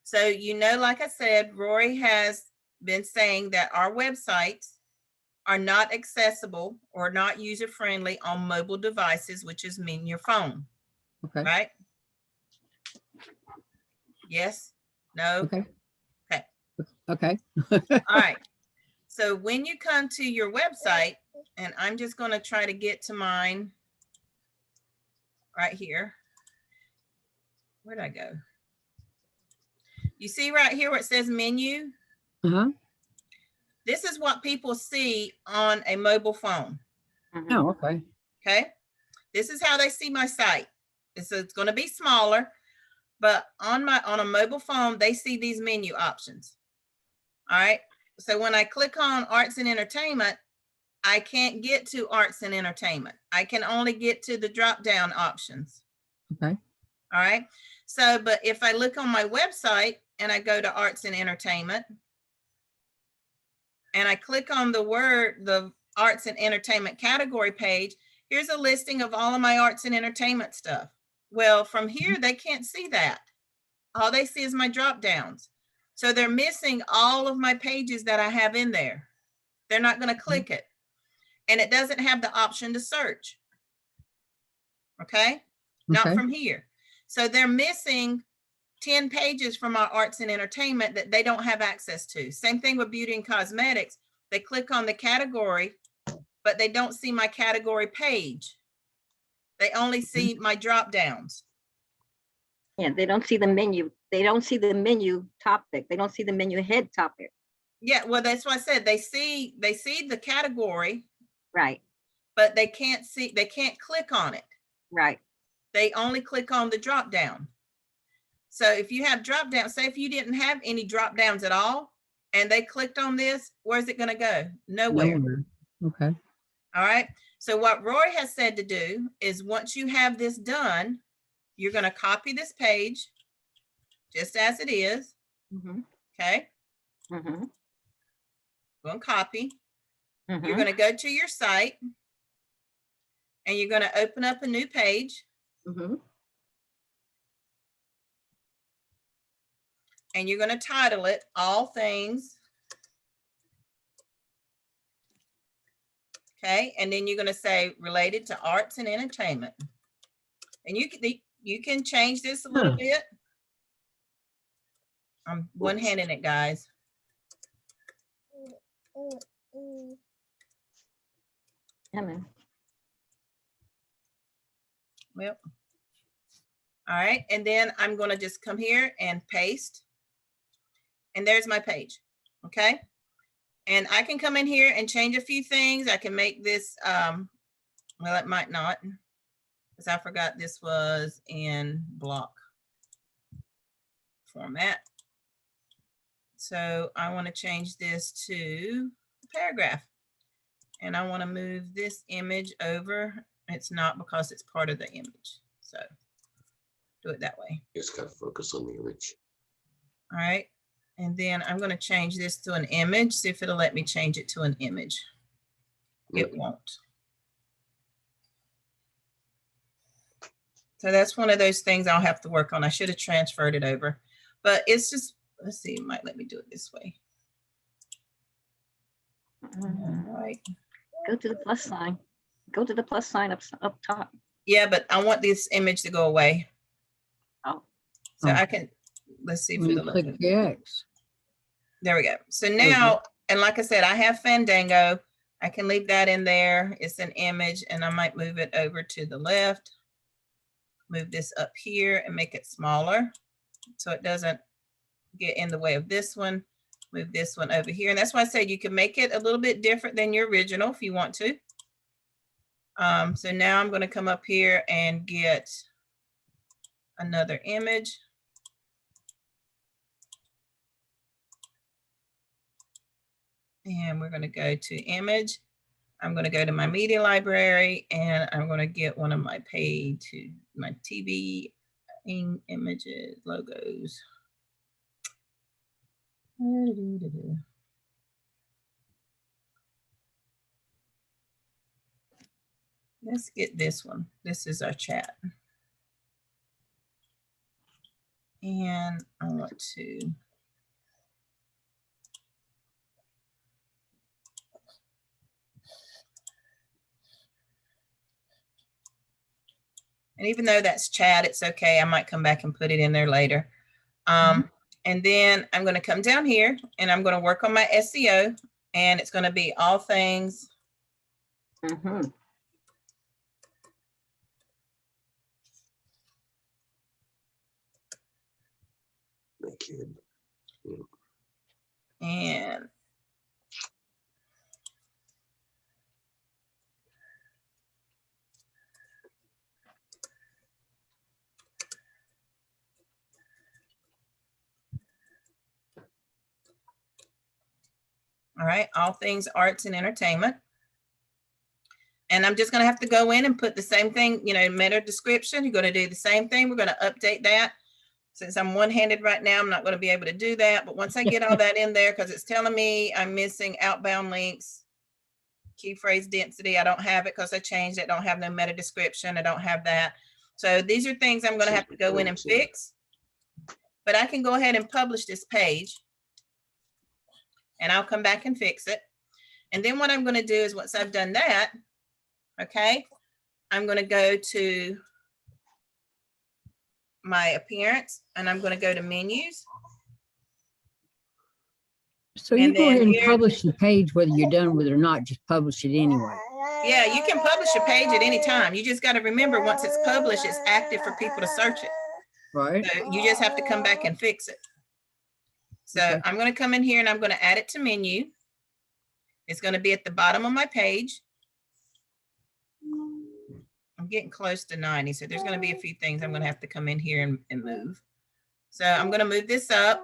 So, you know, like I said, Rory has been saying that our websites are not accessible or not user-friendly on mobile devices, which is mean your phone. Okay. Right? Yes? No? Okay. Okay. Okay. All right. So when you come to your website, and I'm just going to try to get to mine right here. Where'd I go? You see right here where it says menu? Uh-huh. This is what people see on a mobile phone. Oh, okay. Okay. This is how they see my site. It's going to be smaller, but on a mobile phone, they see these menu options. All right. So when I click on arts and entertainment, I can't get to arts and entertainment. I can only get to the drop down options. Okay. All right. So, but if I look on my website and I go to arts and entertainment and I click on the arts and entertainment category page, here's a listing of all of my arts and entertainment stuff. Well, from here, they can't see that. All they see is my drop downs. So they're missing all of my pages that I have in there. They're not going to click it. And it doesn't have the option to search. Okay? Not from here. So they're missing 10 pages from our arts and entertainment that they don't have access to. Same thing with beauty and cosmetics. They click on the category, but they don't see my category page. They only see my drop downs. Yeah, they don't see the menu. They don't see the menu topic. They don't see the menu head topic. Yeah, well, that's what I said. They see the category, Right. but they can't click on it. Right. They only click on the drop down. So if you have drop down, say if you didn't have any drop downs at all, and they clicked on this, where's it going to go? Nowhere. Okay. All right. So what Roy has said to do is once you have this done, you're going to copy this page just as it is. Okay. Go and copy. You're going to go to your site and you're going to open up a new page. And you're going to title it All Things. Okay. And then you're going to say related to arts and entertainment. And you can change this a little bit. I'm one-handing it, guys. Well, all right. And then I'm going to just come here and paste. And there's my page. Okay. And I can come in here and change a few things. I can make this, well, it might not, because I forgot this was in block format. So I want to change this to a paragraph. And I want to move this image over. It's not because it's part of the image. So do it that way. Just got to focus on the image. All right. And then I'm going to change this to an image, see if it'll let me change it to an image. It won't. So that's one of those things I'll have to work on. I should have transferred it over, but it's just, let's see, it might let me do it this way. All right. Go to the plus sign. Go to the plus sign up top. Yeah, but I want this image to go away. Oh. So Oh. I can, let's see if When you it'll let click me. the X. There we go. So now, and like I said, I have Fandango. I can leave that in there. It's an image, and I might move it over to the left. Move this up here and make it smaller so it doesn't get in the way of this one. Move this one over here. And that's why I said you can make it a little bit different than your original if you want to. So now I'm going to come up here and get another image. And we're going to go to image. I'm going to go to my media library and I'm going to get one of my my TV images, logos. Let's get this one. This is our chat. And I want to and even though that's chat, it's okay. I might come back and put it in there later. And then I'm going to come down here and I'm going to work on my SEO, and it's going to be all things. Mhm. My kid. And all right, all things arts and entertainment. And I'm just going to have to go in and put the same thing, you know, meta description. You're going to do the same thing. We're going to update that. Since I'm one-handed right now, I'm not going to be able to do that. But once I get all that in there, because it's telling me I'm missing outbound links, key phrase density, I don't have it because I changed it. I don't have no meta description. I don't have that. So these are things I'm going to have to go in and fix. But I can go ahead and publish this page. And I'll come back and fix it. And then what I'm going to do is once I've done that, okay, I'm going to go to my appearance and I'm going to go to menus. So you And go then ahead and here- publish the page, whether you're done with it or not, just publish it anyway. Yeah, you can publish a page at any time. You just got to remember once it's published, it's active for people to search it. Right? So you just have to come back and fix it. So Okay. I'm going to come in here and I'm going to add it to menu. It's going to be at the bottom of my page. I'm getting close to 90. So there's going to be a few things I'm going to have to come in here and move. So I'm going to move this up.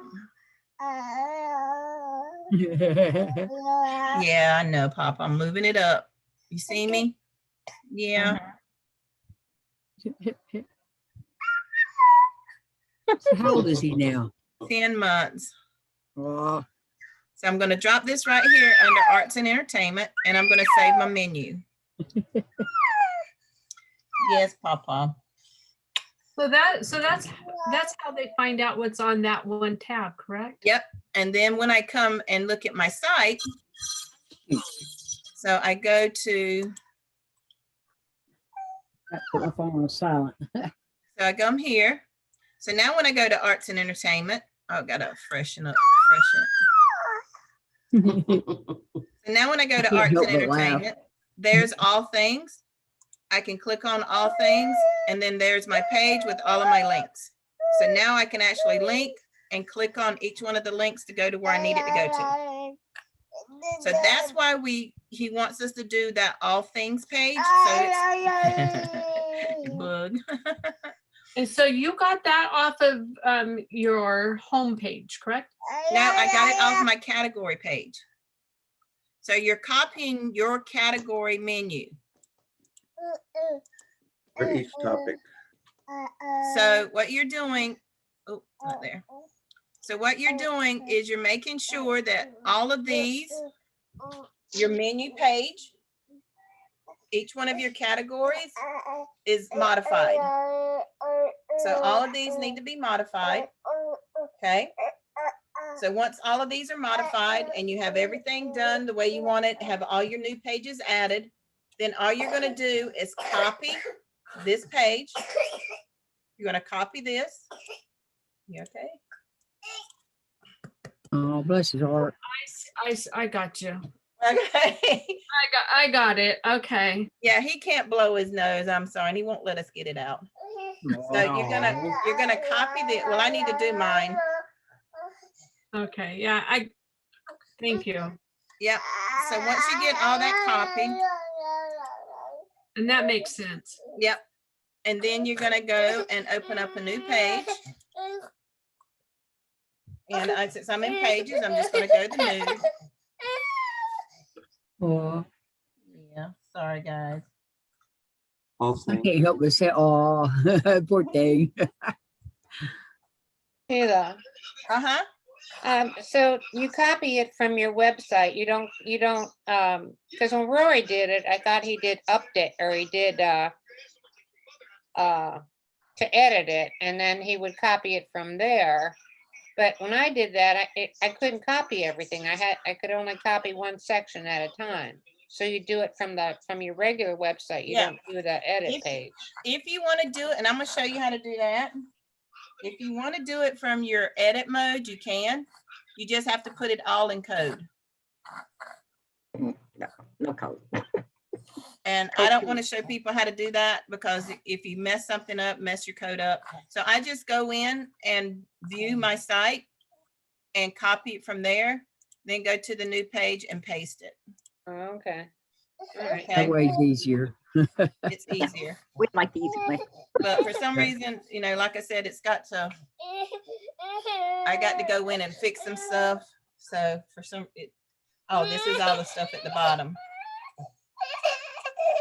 Yeah, I know, Papa. I'm moving it up. You see me? Yeah. So how old is he now? 10 months. Oh, So I'm going to drop this right here under arts and entertainment, and I'm going to save my menu. Yes, Papa. So that's how they find out what's on that one tab, correct? Yep. And then when I come and look at my site, so I go to, I put my phone on silent. so I come here. So now when I go to arts and entertainment, oh, gotta freshen up. So now when I go to Can't arts help and but laugh. entertainment, there's all things. I can click on all things, and then there's my page with all of my links. So now I can actually link and click on each one of the links to go to where I need it to go to. So that's why he wants us to do that all things page. So it's bug. And so you got that off of your homepage, correct? Now I got it off my category page. So you're copying your category menu. For each topic. So what you're doing, oh, not there. So what you're doing is you're making sure that all of these, your menu page, each one of your categories is modified. So all of these need to be modified. Okay. So once all of these are modified and you have everything done the way you want it, have all your new pages added, then all you're going to do is copy this page. You're going to copy this. You okay? Oh, bless his heart. I got you. Okay. I got it. Okay. Yeah, he can't blow his nose. I'm sorry. And he won't let us get it out. So you're gonna copy the, well, I need to do mine. Okay. Yeah. Thank you. Yep. So once you get all that copied, And that makes sense. yep. And then you're gonna go and open up a new page. And since I'm in pages, I'm just gonna go to new. Oh, Yeah, sorry guys. All I things. can't help but say, oh, poor thing. Sheila, so you copy it from your website. You don't, because when Rory did it, I thought he did update, or he did, to edit it, and then he would copy it from there. But when I did that, I couldn't copy everything. I could only copy one section at a time. So you do it from your regular website. You Yeah. don't do the edit page. If you want to do it, and I'm gonna show you how to do that. If you want to do it from your edit mode, you can. You just have to put it all in code. No code. And I don't want to show people how to do that because if you mess something up, mess your code up. So I just go in and view my site and copy it from there, then go to the new page and paste it. Oh, okay. All right. Okay, That way's easier. it's easier. We like the easy way. But for some reason, you know, like I said, I got to go in and fix some stuff. So for oh, this is all the stuff at the bottom.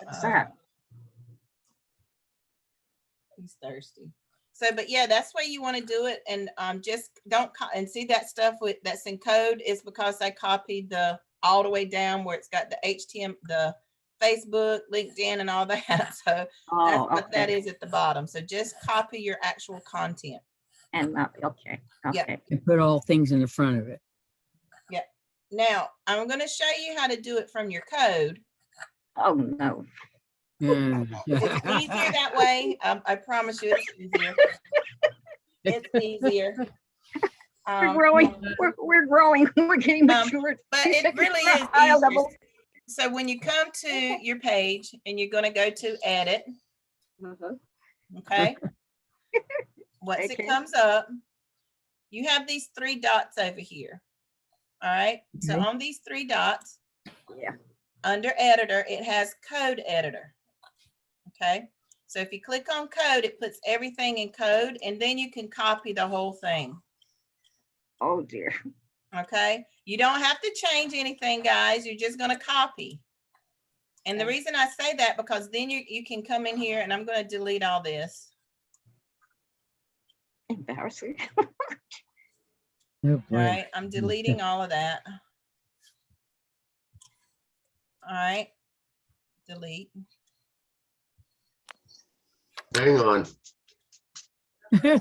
What's that? He's thirsty. So, but yeah, that's why you want to do it. And just don't, and see that stuff that's in code is because I copied all the way down where it's got the HTML, the Facebook, LinkedIn, and all that. So that's what that is at the bottom. So just copy your actual content. And okay. Yeah. And put all things in the front of it. Yeah. Now I'm going to show you how to do it from your code. Oh, no. It's easier that way. I promise you it's easier. It's easier. We're growing. We're growing. We're getting mature. But it really is Higher easier. level. So when you come to your page and you're going to go to edit, okay? Once it comes up, you have these 3 dots over here. All right. So Okay. on these 3 dots, Yeah. under editor, it has code editor. Okay. So if you click on code, it puts everything in code, and then you can copy the whole thing. Oh, dear. Okay. You don't have to change anything, guys. You're just going to copy. And the reason I say that, because then you can come in here, and I'm going to delete all this. Embarrassing. Oh, All boy. right. I'm deleting all of that. All right. Delete. Hang on. All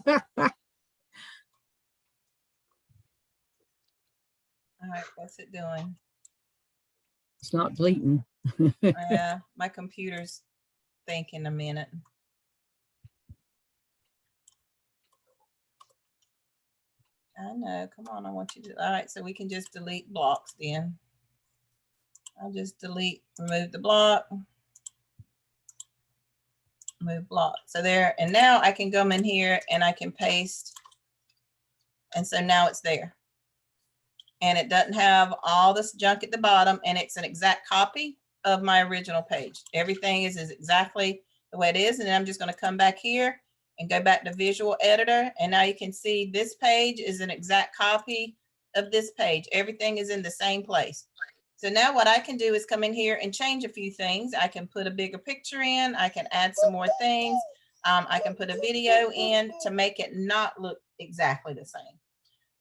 right. What's it doing? It's not bleeding. Yeah, my computer's thinking a minute. I know. Come on. I want you to. All right. So we can just delete blocks then. I'll just remove the block. Move block. So there. And now I can come in here and I can paste. And so now it's there. And it doesn't have all this junk at the bottom. And it's an exact copy of my original page. Everything is exactly the way it is. And then I'm just going to come back here and go back to Visual Editor. And now you can see this page is an exact copy of this page. Everything is in the same place. So now what I can do is come in here and change a few things. I can put a bigger picture in. I can add some more things. I can put a video in to make it not look exactly the same.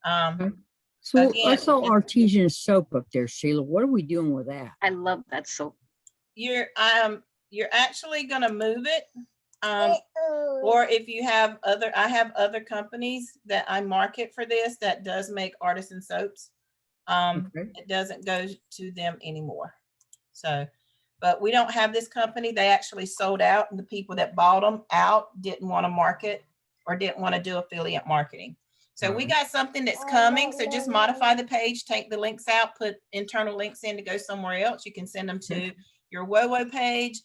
So I Again, saw artesian soap up there, Sheila. What are we doing with that? I love that soap. you're actually gonna move it. Or if you have I have other companies that I market for this that does make artisan soaps. Okay. It doesn't go to them anymore. So, but we don't have this company. They actually sold out, and the people that bought them out didn't want to market or didn't want to do affiliate marketing. So we got something that's coming. So just modify the page, take the links out, put internal links in to go somewhere else. You can send them to your WoWo page.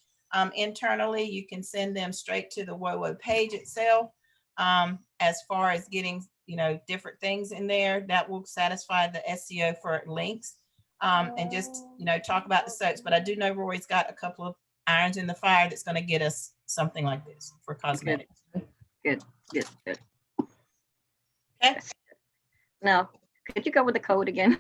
Internally, you can send them straight to the WoWo page itself. As far as getting, different things in there that will satisfy the SEO for links. And just, talk about the soaps. But I do know Roy's got a couple of irons in the fire that's going to get us something like this for cosmetics. Good. Okay. Now, could you go with the code again?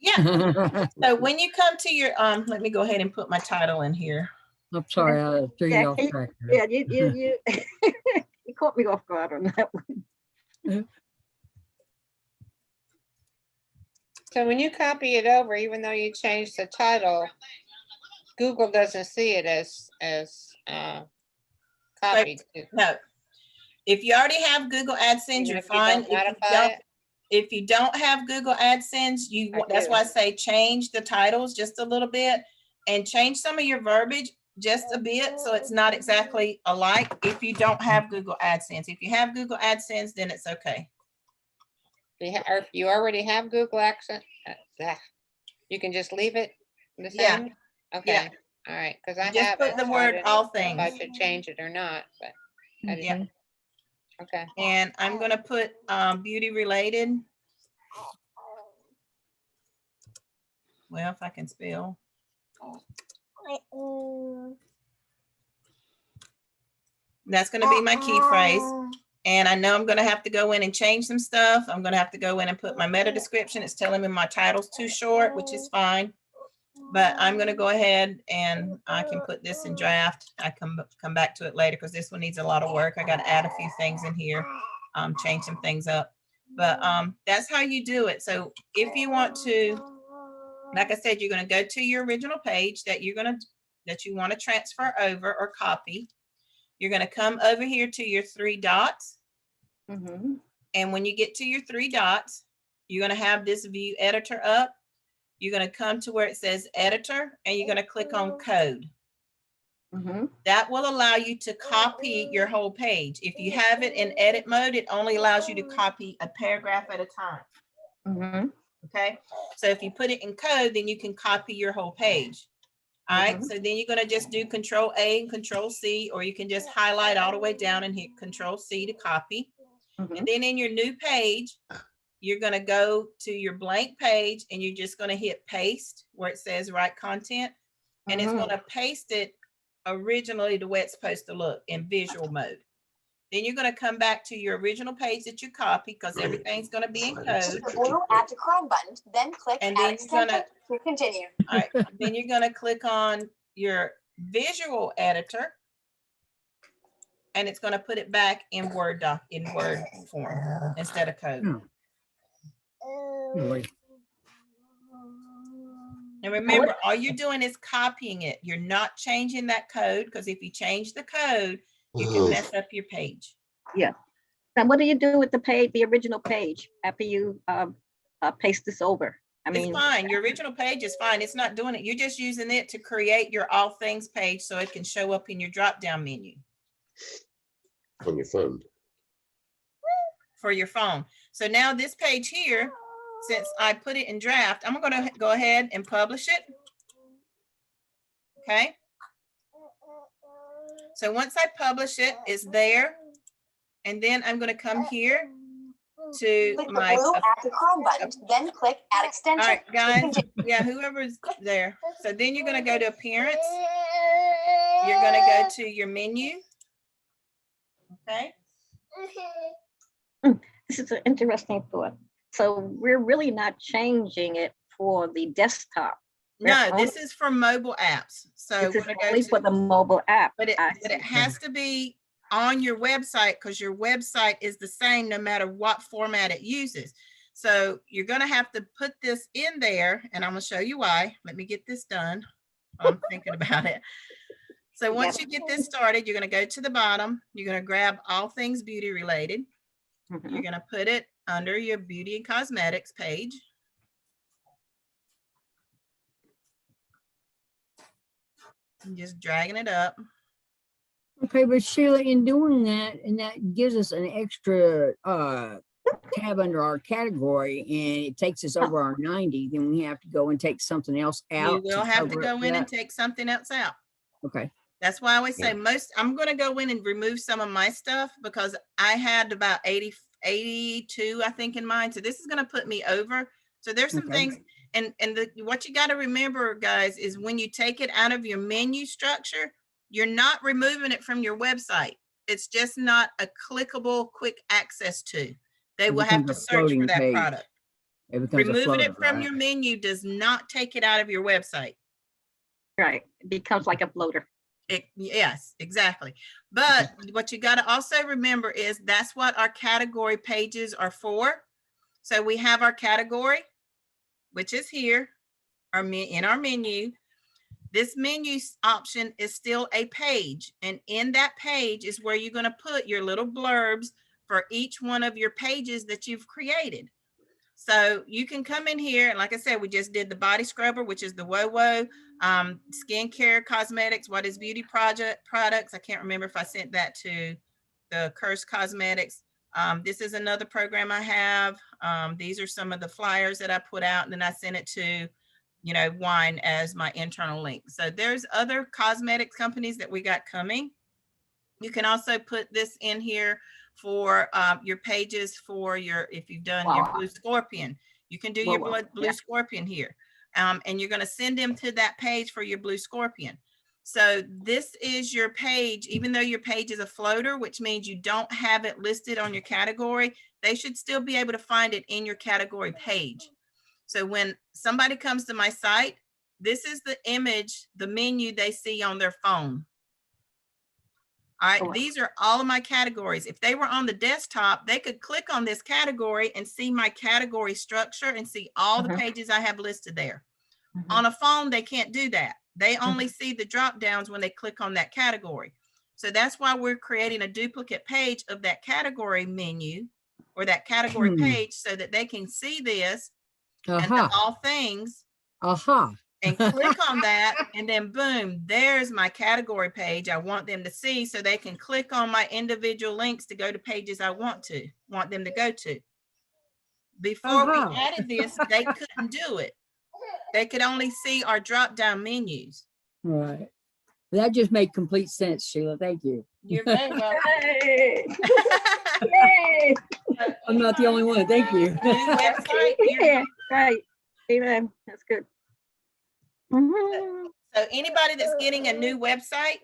Yeah. So when you come to your, let me go ahead and put my title in here. I'm sorry, I threw you off track. there. Yeah, you you caught me off guard on that one. So when you copy it over, even though you change the title, Google doesn't see it as copied. No. If you already have Google AdSense, Even you're if you fine. don't modify it? If you don't have Google AdSense, that's do. why I say change the titles just a little bit and change some of your verbiage just a bit so it's not exactly alike if you don't have Google AdSense. If you have Google AdSense, then it's okay. Or if you already have Google Accent, you can just leave it the Yeah. same? Okay, all right, because I Just have put it. the so I word didn't all know if I things. should change it or not, but I didn't. Yeah. Okay. And I'm going to put beauty related. Well, if I can spell. That's going to be my key phrase. And I know I'm going to have to go in and change some stuff. I'm going to have to go in and put my meta description. It's telling me my title's too short, which is fine. But I'm going to go ahead and I can put this in draft. I come back to it later because this one needs a lot of work. I got to add a few things in here, change some things up. But that's how you do it. So if you want to, like I said, you're going to go to your original page that you want to transfer over or copy. You're going to come over here to your three dots. Mm-hmm. And when you get to your three dots, you're going to have this view editor up. You're going to come to where it says editor and you're going to click on code. Mm-hmm. That will allow you to copy your whole page. If you have it in edit mode, it only allows you to copy a paragraph at a time. Mm-hmm. Okay. So if you put it in code, then you can copy your whole page. All right. So then you're going to just do Control A and Control C, or you can just highlight all the way down and hit Control C to copy. And then in your new page, you're going to go to your blank page and you're just going to hit paste where it says write content. And it's going to paste it originally the way it's supposed to look in visual mode. Then you're going to come back to your original page that you copied because everything's going to be in code. The blue Add to Chrome button, then click And Add then you're Extension to continue. All right. Then you're going to click on your visual editor and it's going to put it back in Word form instead of code. Really? And remember, all you're doing is copying it. You're not changing that code because if you change the code, you can mess up your page. Yeah. Now, what do you do with the page, the original page, after you paste this over? I mean, it's fine. Your original page is fine. It's not doing it. You're just using it to create your all things page so it can show up in your drop down menu. On your phone. For your phone. So now this page here, since I put it in draft, I'm going to go ahead and publish it. Okay. So once I publish it, it's there. And then I'm going to come here to Click my the blue Add to Chrome button, then click Add Extension. All right, guys. Yeah, whoever's there. So then you're going to go to appearance. You're going to go to your menu. Okay. this is an interesting thought. So we're really not changing it for the desktop. No, this is for mobile apps. So this is only for the mobile app. But it has to be on your website because your website is the same no matter what format it uses. So you're going to have to put this in there, and I'm going to show you why. Let me get this done. I'm thinking about it. So once you get this started, you're going to go to the bottom. You're going to grab all things beauty related. You're going to put it under your beauty and cosmetics page. And just dragging it up. Okay, but Sheila, in doing that, and that gives us an extra tab under our category, and it takes us over our 90, then we have to go and take something else out. You will have to cover go in and that. take something else out. Okay. That's why I always say I'm going to go in and remove some of my stuff because I had about 82, I think, in mine. So this is going to put me over. So there's some things. And what you got to remember, guys, is when you take it out of your menu structure, you're not removing it from your website. It's just not a clickable, quick access to. They will have to search for that product. Removing it from your menu does not take it out of your website. Right. It becomes like a floater. Yes, exactly. But what you got to also remember is that's what our category pages are for. So we have our category, which is here, in our menu. This menu option is still a page. And in that page is where you're going to put your little blurbs for each one of your pages that you've created. So you can come in here, and like I said, we just did the body scrubber, which is the WoWo, skincare, cosmetics, what is beauty products. I can't remember if I sent that to the Curse Cosmetics. This is another program I have. These are some of the flyers that I put out, and then I sent it to, Wine as my internal link. So there's other cosmetics companies that we got coming. You can also put this in here for your pages for if you've done your Blue Scorpion, you can do your Blue Scorpion here. And you're going to send them to that page for your Blue Scorpion. So this is your page, even though your page is a floater, which means you don't have it listed on your category, they should still be able to find it in your category page. So when somebody comes to my site, this is the image, the menu they see on their phone. All right, these are all of my categories. If they were on the desktop, they could click on this category and see my category structure and see all the pages I have listed there. On a phone, they can't do that. They only see the drop downs when they click on that category. So that's why we're creating a duplicate page of that category menu or that category page so that they can see this and the all things. And click on that, and then boom, there's my category page I want them to see, so they can click on my individual links to go to pages I want them to go to. Before we added this, they couldn't do it. They could only see our drop down menus. Right. That just made complete sense, Sheila. Thank you. You're very welcome. Yay! I'm not the only one. Thank you. New website. Yeah, right. Amen. That's good. So anybody that's getting a new website,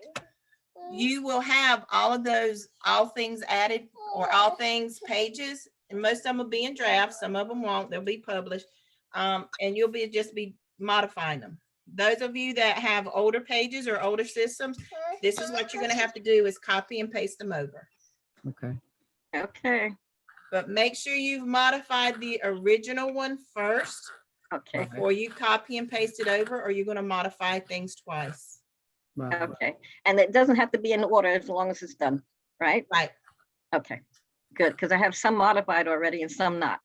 you will have all of those, all things added or all things pages, and most of them will be in drafts. Some of them won't, they'll be published. And you'll just be modifying them. Those of you that have older pages or older systems, this is what you're going to have to do is copy and paste them over. Okay. But make sure you've modified the original one first. Okay. Before you copy and paste it over, or you're going to modify things twice. Okay. And it doesn't have to be in order as long as it's done, right? Right. Okay. Good. Because I have some modified already and some not.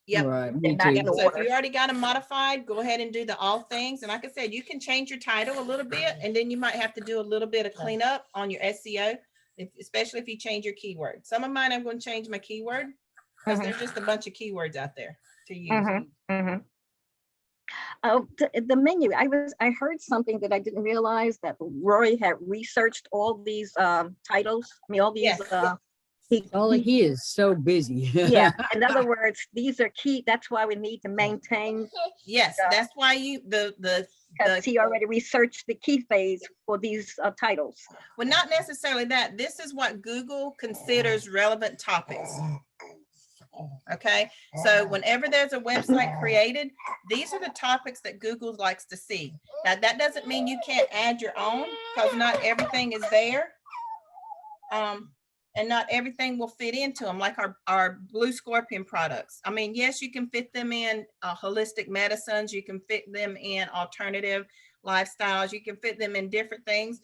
Yep. Right. They're not in So if order. you already got them modified, go ahead and do the all things. And like I said, you can change your title a little bit, and then you might have to do a little bit of cleanup on your SEO, especially if you change your keyword. Some of mine, I'm going to change my keyword because there's just a bunch of keywords out there to use. Oh, the menu. I heard something that I didn't realize, that Rory had researched all these titles. I mean, all these. He is so busy. Yeah. In other words, these are key. That's why we need to maintain. Yes, that's why because he already researched the key phase for these titles. Well, not necessarily that. This is what Google considers relevant topics. Okay, so whenever there's a website created, these are the topics that Google likes to see. Now, that doesn't mean you can't add your own, because not everything is there. and not everything will fit into them, like our Blue Scorpion products. I mean, yes, you can fit them in holistic medicines, you can fit them in alternative lifestyles, you can fit them in different things.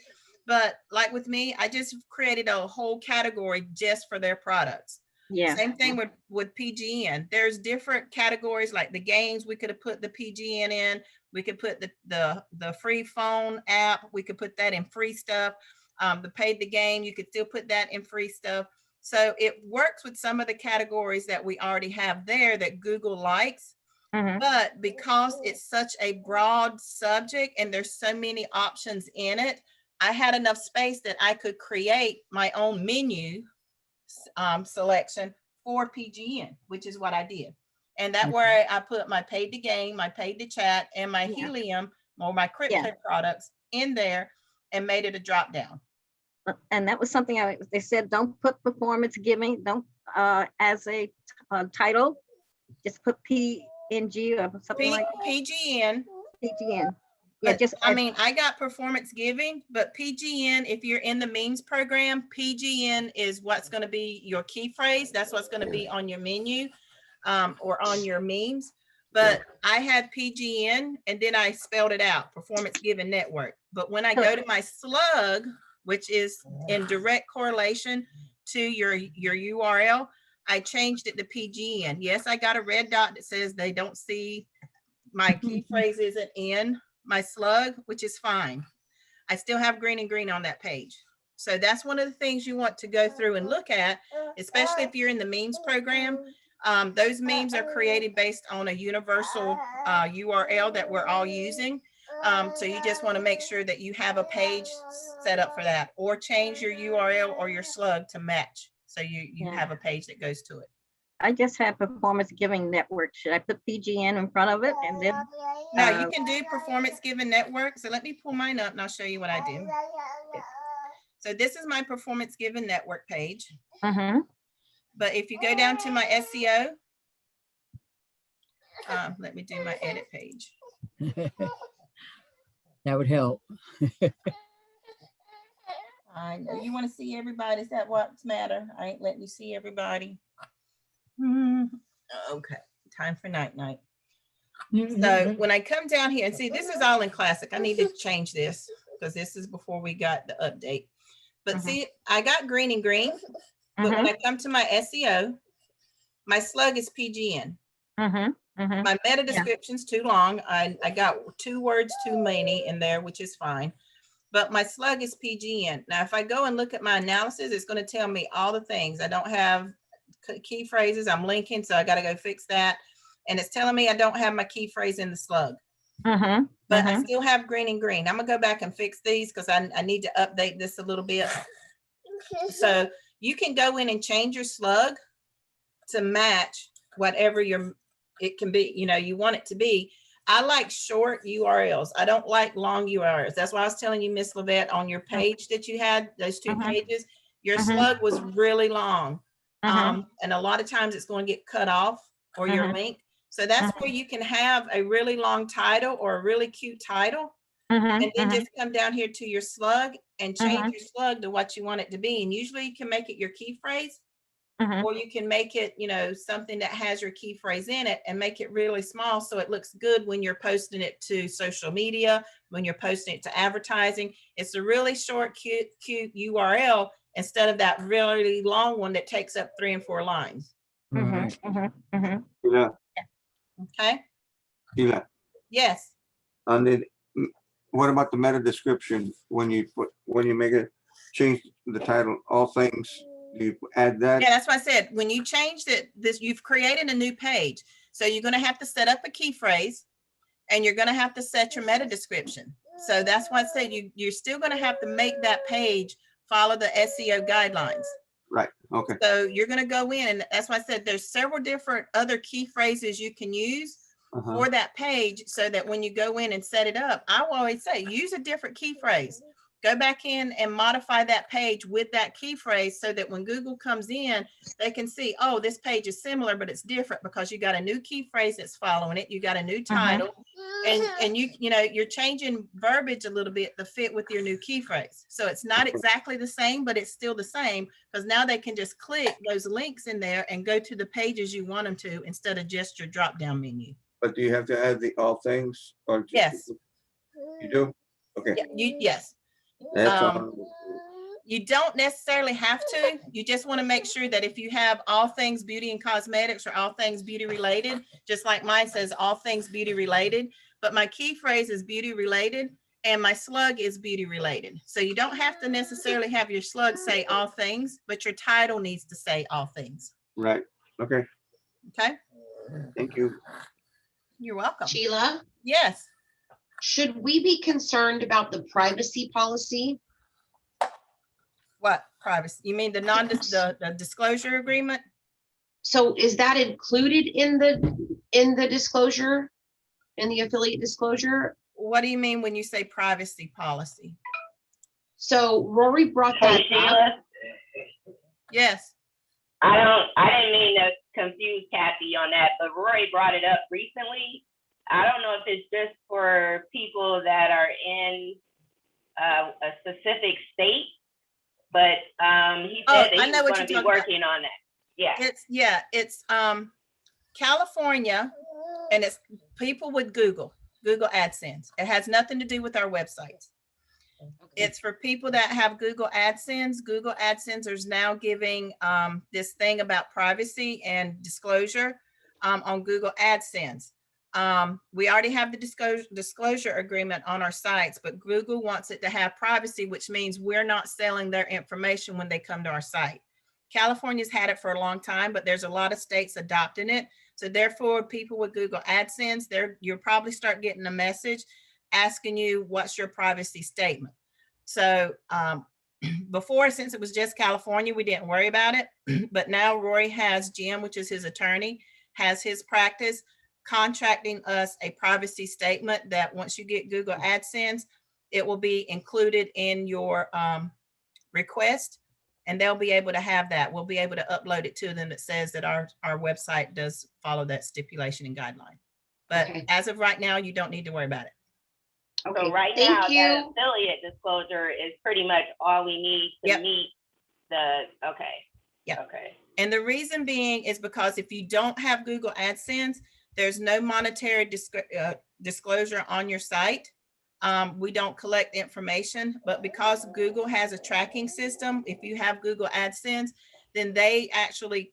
But like with me, I just created a whole category just for their products. Yeah. Same thing with PGN. There's different categories, like the games, we could have put the PGN in. We could put the free phone app, we could put that in free stuff. The paid the game, you could still put that in free stuff. So it works with some of the categories that we already have there that Google likes. But because it's such a broad subject and there's so many options in it, I had enough space that I could create my own menu selection for PGN, which is what I did. And that where I put my paid to game, my paid to chat, and my helium or my crypto products in there and made it a drop down. And that was something they said, don't put performance giving, don't as a title, just put PNG or something like PGN. PGN. Yeah, Just I mean, I got performance giving, but PGN, if you're in the memes program, PGN is what's going to be your key phrase. That's what's going to be on your menu or on your memes. But I had PGN and then I spelled it out, Performance Giving Network. But when I go to my slug, which is in direct correlation to your URL, I changed it to PGN. Yes, I got a red dot that says they don't see my key phrase isn't in my slug, which is fine. I still have green and green on that page. So that's one of the things you want to go through and look at, especially if you're in the memes program. Those memes are created based on a universal URL that we're all using. So you just want to make sure that you have a page set up for that, or change your URL or your slug to match. So you have a page that goes to it. I just have Performance Giving Network. Should I put PGN in front of it? And then no, you can do Performance Giving Network. So let me pull mine up and I'll show you what I did. So this is my Performance Giving Network page. But if you go down to my SEO, let me do my edit page. That would help. I know you want to see everybody. Is that what's matter? I ain't letting you see everybody. Okay, time for night. So when I come down here and see, this is all in classic. I need to change this because this is before we got the update. But see, I got green and green. But when I come to my SEO, my slug is PGN. My meta description's too long. I got 2 words too many in there, which is fine. But my slug is PGN. Now, if I go and look at my analysis, it's going to tell me all the things. I don't have key phrases. I'm linking, so I got to go fix that. And it's telling me I don't have my key phrase in the slug. But I still have green and green. I'm going to go back and fix these because I need to update this a little bit. So you can go in and change your slug to match whatever it can be, you want it to be. I like short URLs. I don't like long URLs. That's why I was telling you, Miss Levette, on your page that you had, those 2 pages, your slug was really long. And a lot of times it's going to get cut off or your link. So that's where you can have a really long title or a really cute title. And then just come down here to your slug and change your slug to what you want it to be. And usually you can make it your key phrase. Or you can make it, something that has your key phrase in it and make it really small so it looks good when you're posting it to social media, when you're posting it to advertising. It's a really short, cute URL instead of that really long one that takes up 3 and 4 lines. Yeah. Okay. Yeah. Yes. And then what about the meta description when you make it change the title, all things? You add that? Yeah, that's why I said when you changed it, you've created a new page. So you're going to have to set up a key phrase and you're going to have to set your meta description. So that's why I said you're still going to have to make that page follow the SEO guidelines. Right. Okay. So you're going to go in, and that's why I said there's several different other key phrases you can use for that page so that when you go in and set it up, I will always say use a different key phrase. Go back in and modify that page with that key phrase so that when Google comes in, they can see, oh, this page is similar, but it's different because you got a new key phrase that's following it. You got a new title, and you know, you're changing verbiage a little bit to fit with your new key phrase. So it's not exactly the same, but it's still the same because now they can just click those links in there and go to the pages you want them to instead of just your drop down menu. But do you have to add the all things or? just- Yes. You do? Okay. Yeah, yes. That's Um, all. You don't necessarily have to. You just want to make sure that if you have all things beauty and cosmetics or all things beauty related, just like mine says all things beauty related, but my key phrase is beauty related and my slug is beauty related. So you don't have to necessarily have your slug say all things, but your title needs to say all things. Right. Okay. Okay. Thank you. You're welcome. Sheila, Yes. should we be concerned about the privacy policy? What privacy? You mean the disclosure agreement? So is that included in the disclosure, in the affiliate disclosure? What do you mean when you say privacy policy? So Rory brought that Hey, up. Sheila, Yes. I didn't mean to confuse Kathy on that, but Rory brought it up recently. I don't know if it's just for people that are in a specific state, but he said that I he know was what going to you're be talking about. working on that. Yeah. It's California, and it's people with Google AdSense. It has nothing to do with our websites. It's for people that have Google AdSense. Google AdSense is now giving this thing about privacy and disclosure on Google AdSense. We already have the disclosure agreement on our sites, but Google wants it to have privacy, which means we're not selling their information when they come to our site. California's had it for a long time, but there's a lot of states adopting it. So therefore, people with Google AdSense, you'll probably start getting a message asking you, what's your privacy statement? So before, since it was just California, we didn't worry about it. But now Rory has Jim, which is his attorney, has his practice contracting us a privacy statement that once you get Google AdSense, it will be included in your request, and they'll be able to have that. We'll be able to upload it to them that says that our website does follow that stipulation and guideline. But Okay. as of right now, you don't need to worry about it. Okay, So right now, thank that you. affiliate disclosure is pretty much all we need to Yep. meet the, okay. Yep. Okay. And the reason being is because if you don't have Google AdSense, there's no monetary disclosure on your site. We don't collect information, but because Google has a tracking system, if you have Google AdSense, then they actually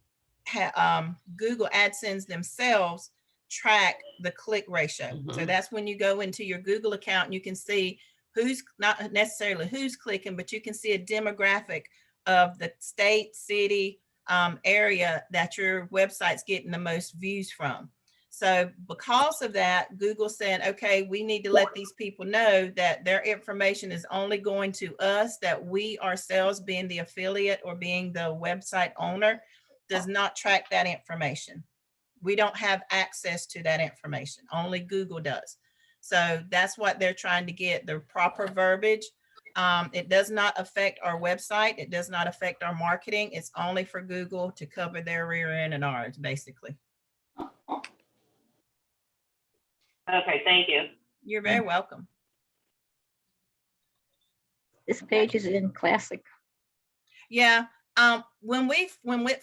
Google AdSense themselves track the click ratio. So that's when you go into your Google account and you can see who's, not necessarily who's clicking, but you can see a demographic of the state, city, area that your website's getting the most views from. So because of that, Google said, okay, we need to let these people know that their information is only going to us, that we ourselves, being the affiliate or being the website owner, does not track that information. We don't have access to that information. Only Google does. So that's what they're trying to get, the proper verbiage. It does not affect our website. It does not affect our marketing. It's only for Google to cover their rear end and ours, basically. Okay, thank you. You're very welcome. This page is in classic. Yeah. When we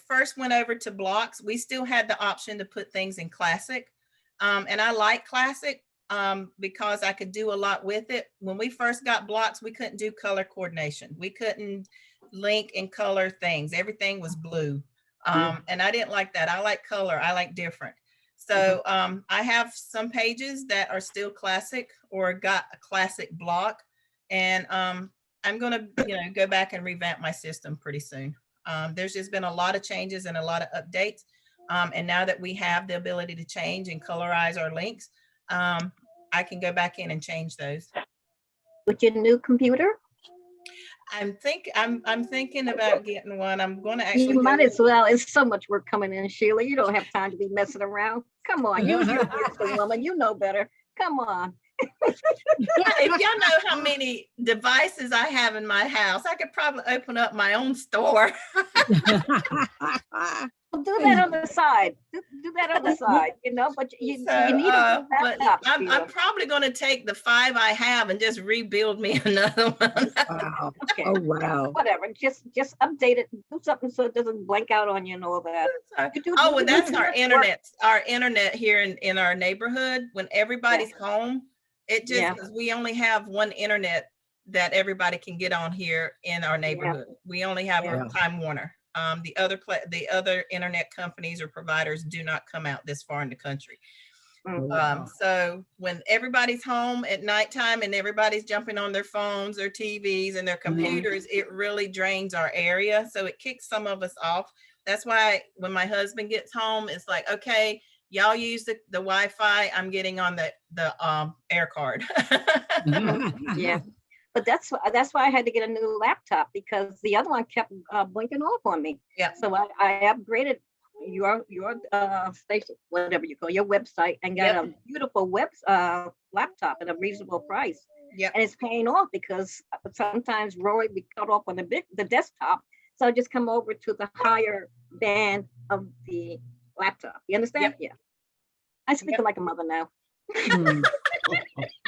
first went over to blocks, we still had the option to put things in classic. And I like classic because I could do a lot with it. When we first got blocks, we couldn't do color coordination. We couldn't link and color things. Everything was blue. And I didn't like that. I like color. I like different. So I have some pages that are still classic or got a classic block. And I'm going to go back and revamp my system pretty soon. There's just been a lot of changes and a lot of updates. And now that we have the ability to change and colorize our links, I can go back in and change those. With your new computer? I'm thinking about getting one. I'm going to actually. You might as well. It's so much work coming in, Sheila. You don't have time to be messing around. Come on, you're a business woman. You know better. Come on. If y'all know how many devices I have in my house, I could probably open up my own store. Do that on the side. Do that on the side, you know, but you need a But laptop. I'm Sheila. probably going to take the 5 I have and just rebuild me another one. Wow. Okay. Oh, wow. Whatever, just update it, do something so it doesn't blank out on you and all that. Oh, well, that's our internet. Our internet here in our neighborhood. When everybody's home, it just because we only have one internet that everybody can get on here in our neighborhood. We only have a Time Warner. The other internet companies or providers do not come out this far in the country. So when everybody's home at nighttime and everybody's jumping on their phones, their TVs and their computers, it really drains our area. So it kicks some of us off. That's why when my husband gets home, it's like, okay, y'all use the Wi-Fi. I'm getting on the air card. Yeah. But that's why I had to get a new laptop, because the other one kept blinking off on me. Yeah. So I upgraded your station, whatever you call your website, and got a beautiful laptop at a reasonable price. Yeah. And it's paying off because sometimes Roy we cut off on the desktop, so I just come over to the higher band of the laptop. You understand? Yeah. I speak like a mother now.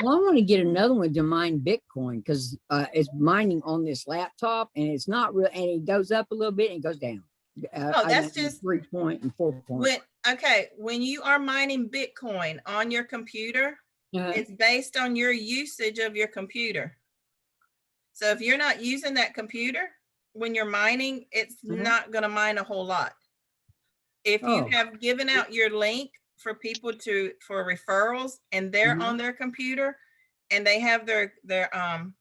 Well, I want to get another one to mine Bitcoin because it's mining on this laptop and it's not real, and it goes up a little bit and it goes down. That's just 3 point and 4 point. When you are mining Bitcoin on your computer, it's based on your usage of your computer. So if you're not using that computer when you're mining, it's not going to mine a whole lot. If you have given out your link for people for referrals and they're on their computer and they have their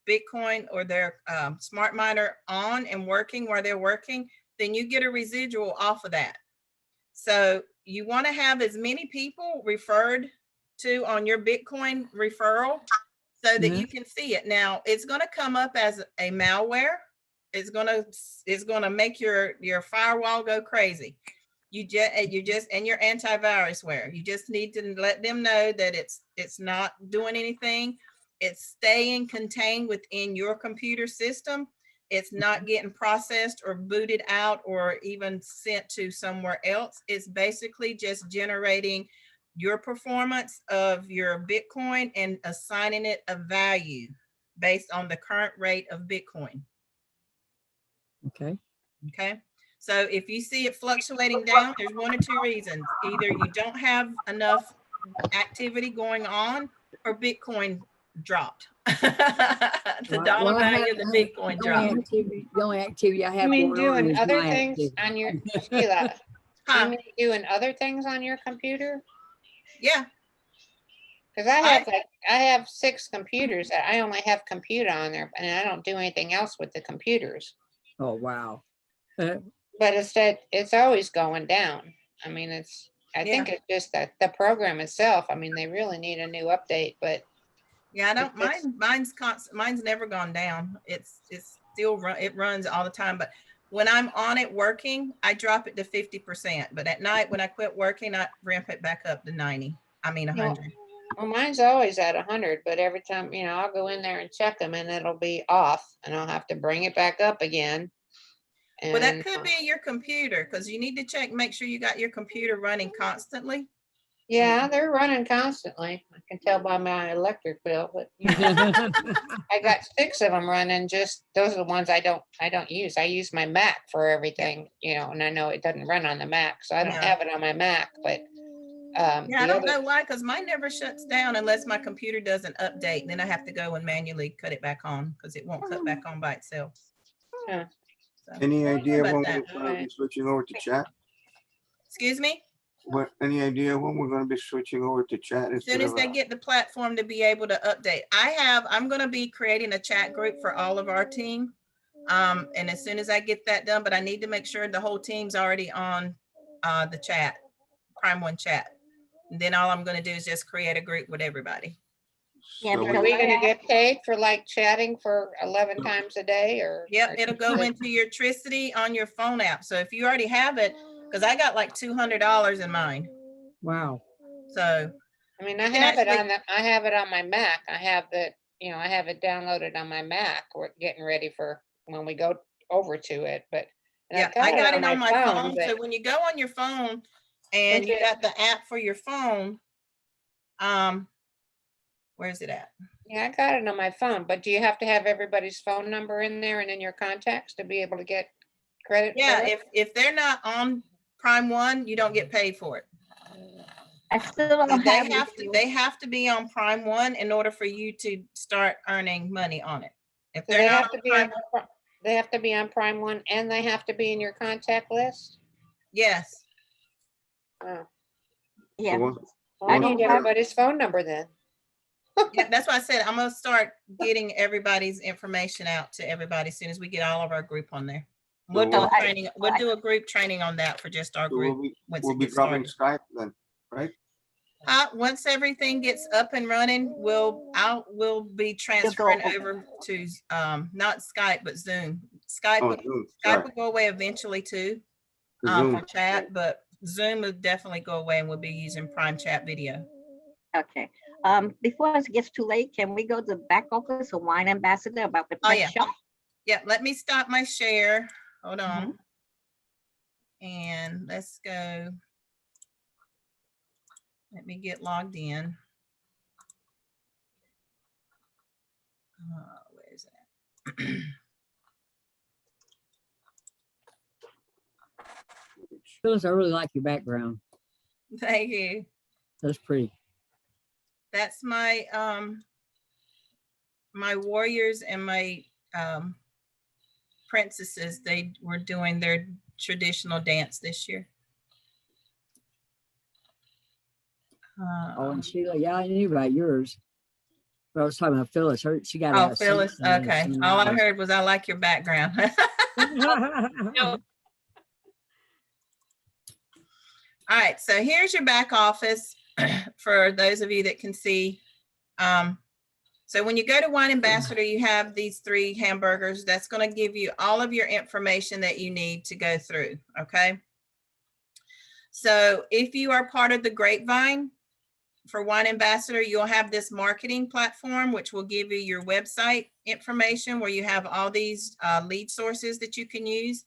Bitcoin or their smart miner on and working while they're working, then you get a residual off of that. So you want to have as many people referred to on your Bitcoin referral so that you can see it. Now it's going to come up as a malware. It's going to make your firewall go crazy. You just and your antivirusware. You just need to let them know that it's not doing anything. It's staying contained within your computer system. It's not getting processed or booted out or even sent to somewhere else. It's basically just generating your performance of your Bitcoin and assigning it a value based on the current rate of Bitcoin. Okay. Okay. So if you see it fluctuating down, there's one or two reasons. Either you don't have enough activity going on or Bitcoin dropped. The dollar value of the Bitcoin dropped. The only activity I have You mean going on doing is other my things activity. on your, Sheila? You mean doing other things on your computer? Yeah. Because I have 6 computers that I only have computer on there, and I don't do anything else with the computers. Oh, wow. But it's always going down. I mean, I think it's just that the program itself, I mean, they really need a new update, but. Yeah, I don't, mine's constant, mine's never gone down. It's still it runs all the time. But when I'm on it working, I drop it to 50%. But at night when I quit working, I ramp it back up to 90. I mean, 100. Well, mine's always at 100, but every time, I'll go in there and check them and it'll be off and I'll have to bring it back up again. Well, that could be your computer because you need to check, make sure you got your computer running constantly. Yeah, they're running constantly. I can tell by my electric bill, but I got 6 of them running. Just those are the ones I don't use. I use my Mac for everything, and I know it doesn't run on the Mac, so I don't have it on my Mac. But I don't know why, because mine never shuts down unless my computer doesn't update. And then I have to go and manually cut it back on because it won't cut back on by itself. Yeah. So, any idea when that. we're going to be switching over to chat? Excuse me? Any idea when we're going to be switching over to chat? As soon as they get the platform to be able to update. I'm going to be creating a chat group for all of our team. And as soon as I get that done, but I need to make sure the whole team's already on the chat, Prime One chat. And then all I'm going to do is just create a group with everybody. Yeah, are we going to get paid for like chatting for 11 times a day or? Yep, it'll go into your Tricity on your phone app. So if you already have it, because I got like $200 in mine. Wow. So I mean, I can have it actually- on I have it on my Mac. I have I have it downloaded on my Mac. We're getting ready for when we go over to it, but. and Yeah, I got it on my phone. but- So when you go on your phone and you Okay. got the app for your phone, where's it at? Yeah, I got it on my phone, but do you have to have everybody's phone number in there and in your contacts to be able to get credit? Yeah, for it? if they're not on Prime One, you don't get paid for it. I still don't So have. it. they have to be on Prime One in order for you to start earning money on it. If So they're they not have to on be Prime, they have to be on Prime One and they have to be in your contact list? yes. Oh, Yeah. Well, well, I don't need have- everybody's phone number then. Yeah, that's why I said I'm gonna start getting everybody's information out to everybody as soon as we get all of our group on there. We'll do a So training, we'll do a group training on that for just our So group. we'll be, once we'll it be gets dropping started. Skype then, right? Once everything gets up and running, we'll be transferring over to not Skype, but Zoom. Skype, Oh, would- Zoom, Skype sorry. will go away eventually too, The for Zoom. chat, but Zoom will definitely go away and we'll be using Prime Chat video. Okay. Before it gets too late, can we go to the back office of Wine Ambassador about the Oh, print yeah. shop? Yeah, let me stop my share. Hold Mm-hmm. on. And let's go. Let me get logged in. Where is it? Phyllis, I really like your background. Thank you. That's pretty. That's my my warriors and my princesses. They were doing their traditional dance this year. Oh, and Sheila, yeah, I knew about yours. But I was talking about Phyllis. She got Oh, Phyllis. Okay. All I heard was I like your background. No, All right, so here's your back office for those of you that can see. So when you go to Wine Ambassador, you have these 3 hamburgers. That's going to give you all of your information that you need to go through, okay? So if you are part of the Grapevine for Wine Ambassador, you'll have this marketing platform, which will give you your website information where you have all these lead sources that you can use.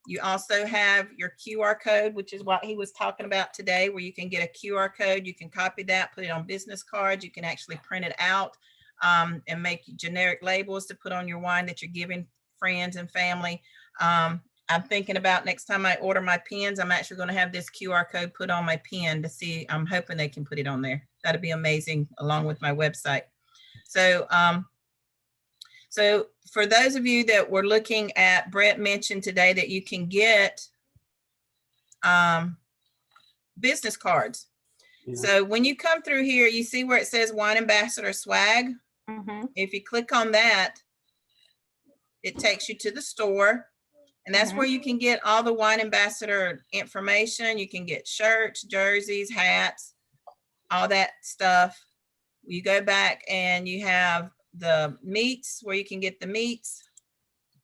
You also have your QR code, which is what he was talking about today, where you can get a QR code. You can copy that, put it on business cards. You can actually print it out and make generic labels to put on your wine that you're giving friends and family. I'm thinking about next time I order my pens, I'm actually going to have this QR code put on my pen to see. I'm hoping they can put it on there. That'd be amazing, along with my website. So, so for those of you that were looking at, Brett mentioned today that you can get business cards. Yeah. So when you come through here, you see where it says Wine Ambassador Swag. Mm-hmm. If you click on that, it takes you to the store. And that's where you can get all the Wine Ambassador information. You can get shirts, jerseys, hats, all that stuff. You go back and you have the meats where you can get the meats.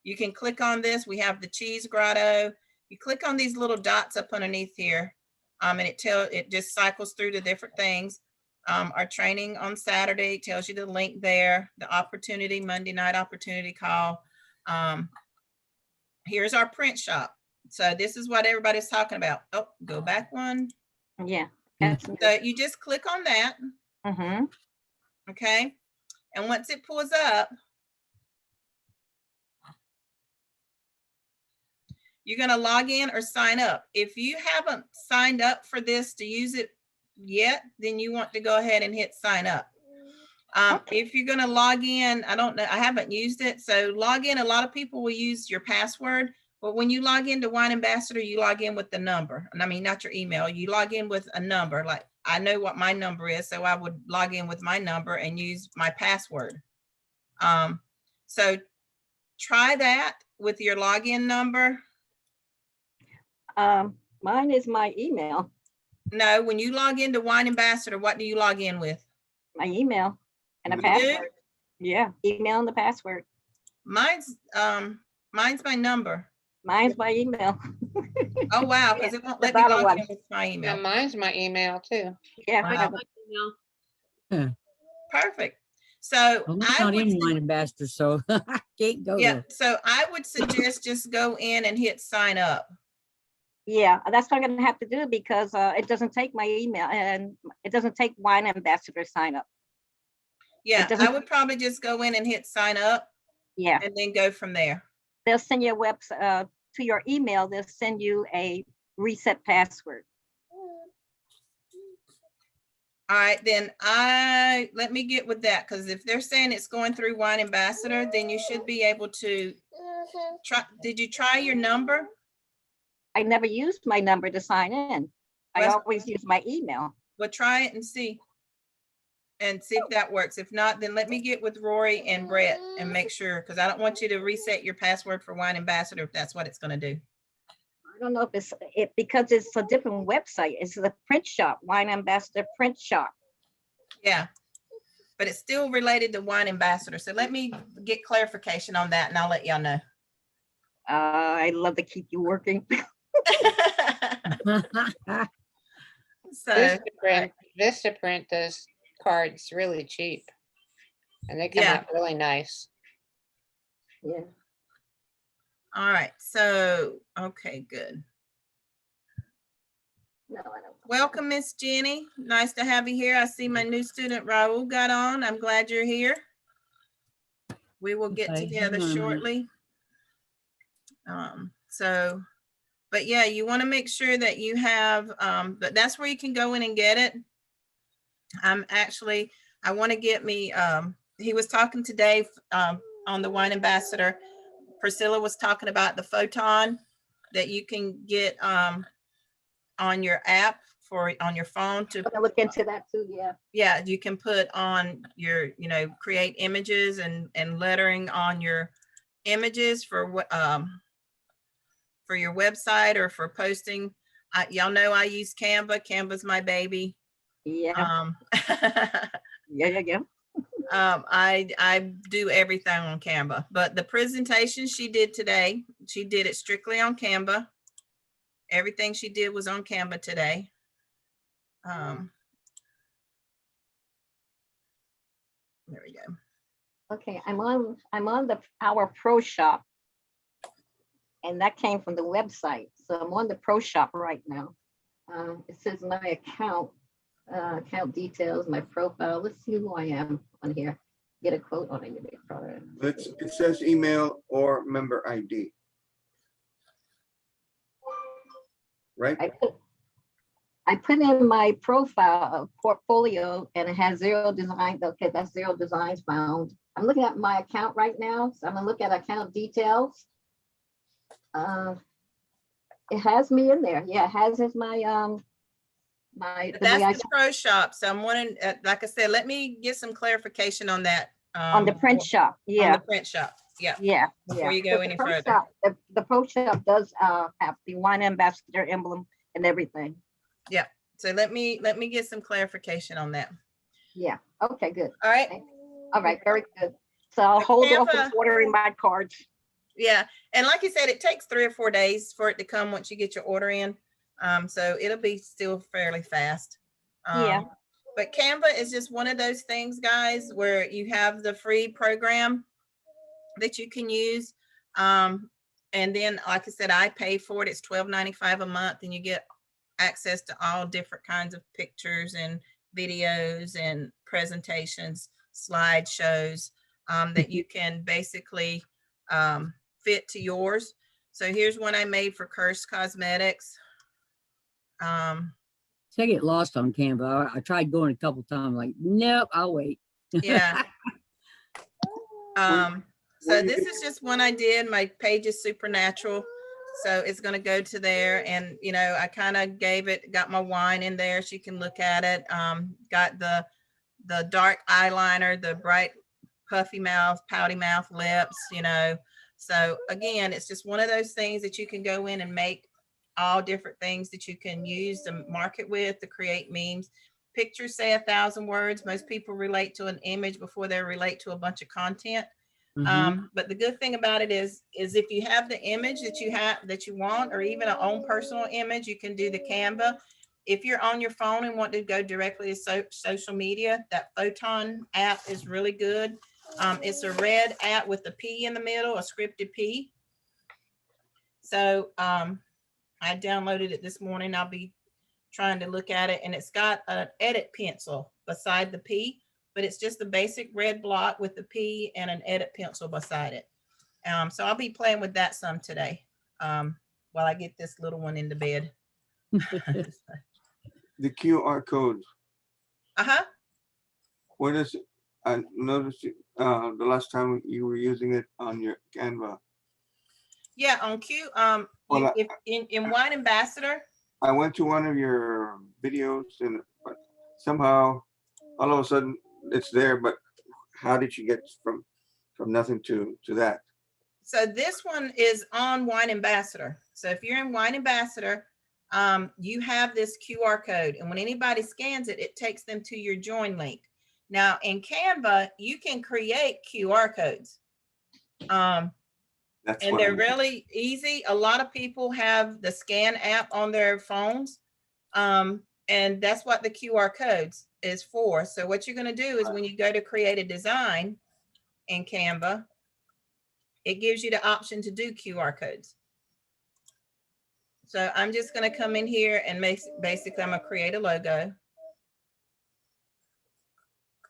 You can click on this. We have the cheese grotto. You click on these little dots up underneath here, and it just cycles through the different things. Our training on Saturday tells you the link there. The opportunity, Monday night opportunity call. Here's our print shop. So this is what everybody's talking about. Oh, go back one. Yeah. So you just click on that. Mm-hmm. Okay. And once it pulls up, you're going to log in or sign up. If you haven't signed up for this to use it yet, then you want to go ahead and hit sign up. If you're going to log in, I don't know, I haven't used it. So log in. A lot of people will use your password, but when you log into Wine Ambassador, you log in with the number. And I mean, not your email. You log in with a number. Like I know what my number is, so I would log in with my number and use my password. So try that with your login number. Mine is my email. No, when you log into Wine Ambassador, what do you log in with? My email and a You do? password. Yeah, email and the password. Mine's my number. Mine's my email. Oh, wow, because Yeah, it won't the let me bottom log one. in with my Yeah, email. mine's my email too. Yeah. Wow. Email. Perfect. So I'm I not would, in Wine Ambassador, so I can't go yeah, there. so I would suggest just go in and hit sign up. Yeah, that's what I'm gonna have to do because it doesn't take my email and it doesn't take Wine Ambassador sign up. Yeah, I doesn't- would probably just go in and hit sign up Yeah, and then go from there. they'll send you a website to your email. They'll send you a reset password. All right, then let me get with that, because if they're saying it's going through Wine Ambassador, then you should be able to try. Did you try your number? I never used my number to sign in. I Well, always use my email. well, try it and see. And see if that works. If not, then let me get with Rory and Brett and make sure, because I don't want you to reset your password for Wine Ambassador if that's what it's going to do. I don't know if it's because it's a different website. It's the print shop, Wine Ambassador print shop. Yeah, but it's still related to Wine Ambassador. So let me get clarification on that and I'll let y'all know. I love to keep you working. So, Vistaprint does cards really cheap. And they come Yeah. out really nice. Yeah. all right. So, okay, good. No, I don't. Welcome, Miss Jenny. Nice to have you here. I see my new student Raul got on. I'm glad you're here. We will get Okay, together hang on a minute. shortly. But yeah, you want to make sure that you have, but that's where you can go in and get it. I want to get me, he was talking today on the Wine Ambassador. Priscilla was talking about the photon that you can get on your app on your phone to I'm gonna look into that too. Yeah. yeah, you can put on your, create images and lettering on your images for what for your website or for posting. Y'all know I use Canva. Canva's my baby. Yeah. Yeah. I do everything on Canva, but the presentation she did today, she did it strictly on Canva. Everything she did was on Canva today. There we go. Okay, I'm on our pro shop. And that came from the website. So I'm on the pro shop right now. It says my account details, my profile. Let's see who I am on here. Get a quote on it. It says email or member ID. Right? I put in my profile portfolio and it has 0 design. Okay, that's 0 designs found. I'm looking at my account right now. So I'm gonna look at account details. It has me in there. Yeah, it has as my That's the pro shop. So I'm wondering, like I said, let me get some clarification on that. On the print shop. On Yeah. the print shop. Yeah. Yeah. Before you So go the any pro further. shop- The pro shop does have the Wine Ambassador emblem and everything. Yeah. So let me get some clarification on that. Yeah. Okay, good. All right. All right, very good. So I'll So hold off Canva- on ordering my cards. Yeah. And like you said, it takes 3 or 4 days for it to come once you get your order in. So it'll be still fairly fast. Yeah. But Canva is just one of those things, guys, where you have the free program that you can use. And then, like I said, I pay for it. It's $12.95 a month, and you get access to all different kinds of pictures and videos and presentations, slideshows that you can basically fit to yours. So here's one I made for Curse Cosmetics. So I get lost on Canva. I tried going a couple times, like, nope, I'll wait. Yeah. So this is just one I did. My page is Supernatural. So it's going to go to there. And, I kind of got my wine in there. So you can look at it. Got the dark eyeliner, the bright puffy mouth, pouty mouth lips, So again, it's just one of those things that you can go in and make all different things that you can use to market with, to create memes. Pictures say 1,000 words. Most people relate to an image before they relate to a bunch of content. But the good thing about it is if you have the image that you want, or even an own personal image, you can do the Canva. If you're on your phone and want to go directly to social media, that Photon app is really good. It's a red app with a P in the middle, a scripted P. So I downloaded it this morning. I'll be trying to look at it, and it's got an edit pencil beside the P, but it's just a basic red block with the P and an edit pencil beside it. So I'll be playing with that some today while I get this little one into bed. The QR code, Uh-huh. what is it? I noticed the last time you were using it on your Canva. Yeah, on Q, Well, if in Wine Ambassador. I went to one of your videos and but somehow all of a sudden it's there, but how did you get from nothing to that? So this one is on Wine Ambassador. So if you're in Wine Ambassador, you have this QR code, and when anybody scans it, it takes them to your join link. Now in Canva, you can create QR codes. That's And what they're I'm- really easy. A lot of people have the scan app on their phones. And that's what the QR codes is for. So what you're going to do is when you go to create a design in Canva, it gives you the option to do QR codes. So I'm just going to come in here and basically I'm going to create a logo.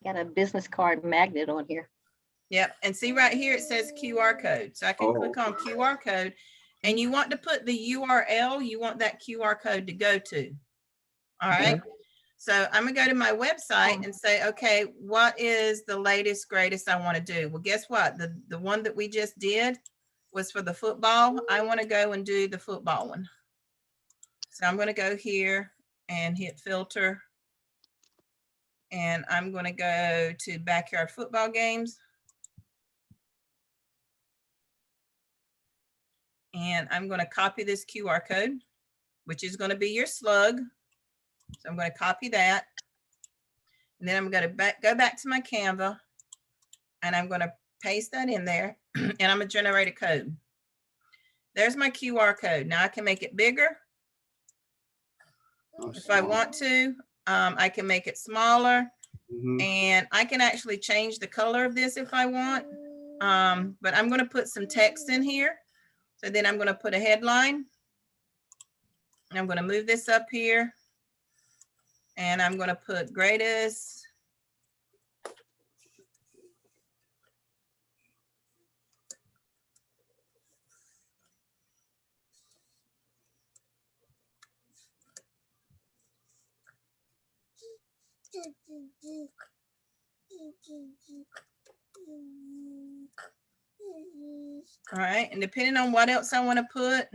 Got a business card magnet on here. Yep. And see right here, it says QR code. So I can click on QR code, and you want to put the URL you want that QR code to go to. All right. So I'm gonna go to my website and say, okay, what is the latest, greatest I want to do? Well, guess what? The one that we just did was for the football. I want to go and do the football one. So I'm going to go here and hit filter. And I'm going to go to backyard football games. And I'm going to copy this QR code, which is going to be your slug. So I'm going to copy that. And then I'm going to go back to my Canva, and I'm going to paste that in there, and I'm going to generate a code. There's my QR code. Now I can make it bigger. If I want to, I can make it smaller, and I can actually change the color of this if I want. But I'm going to put some text in here. So then I'm going to put a headline. And I'm going to move this up here. And I'm going to put greatest. All right, and depending on what else I want to put,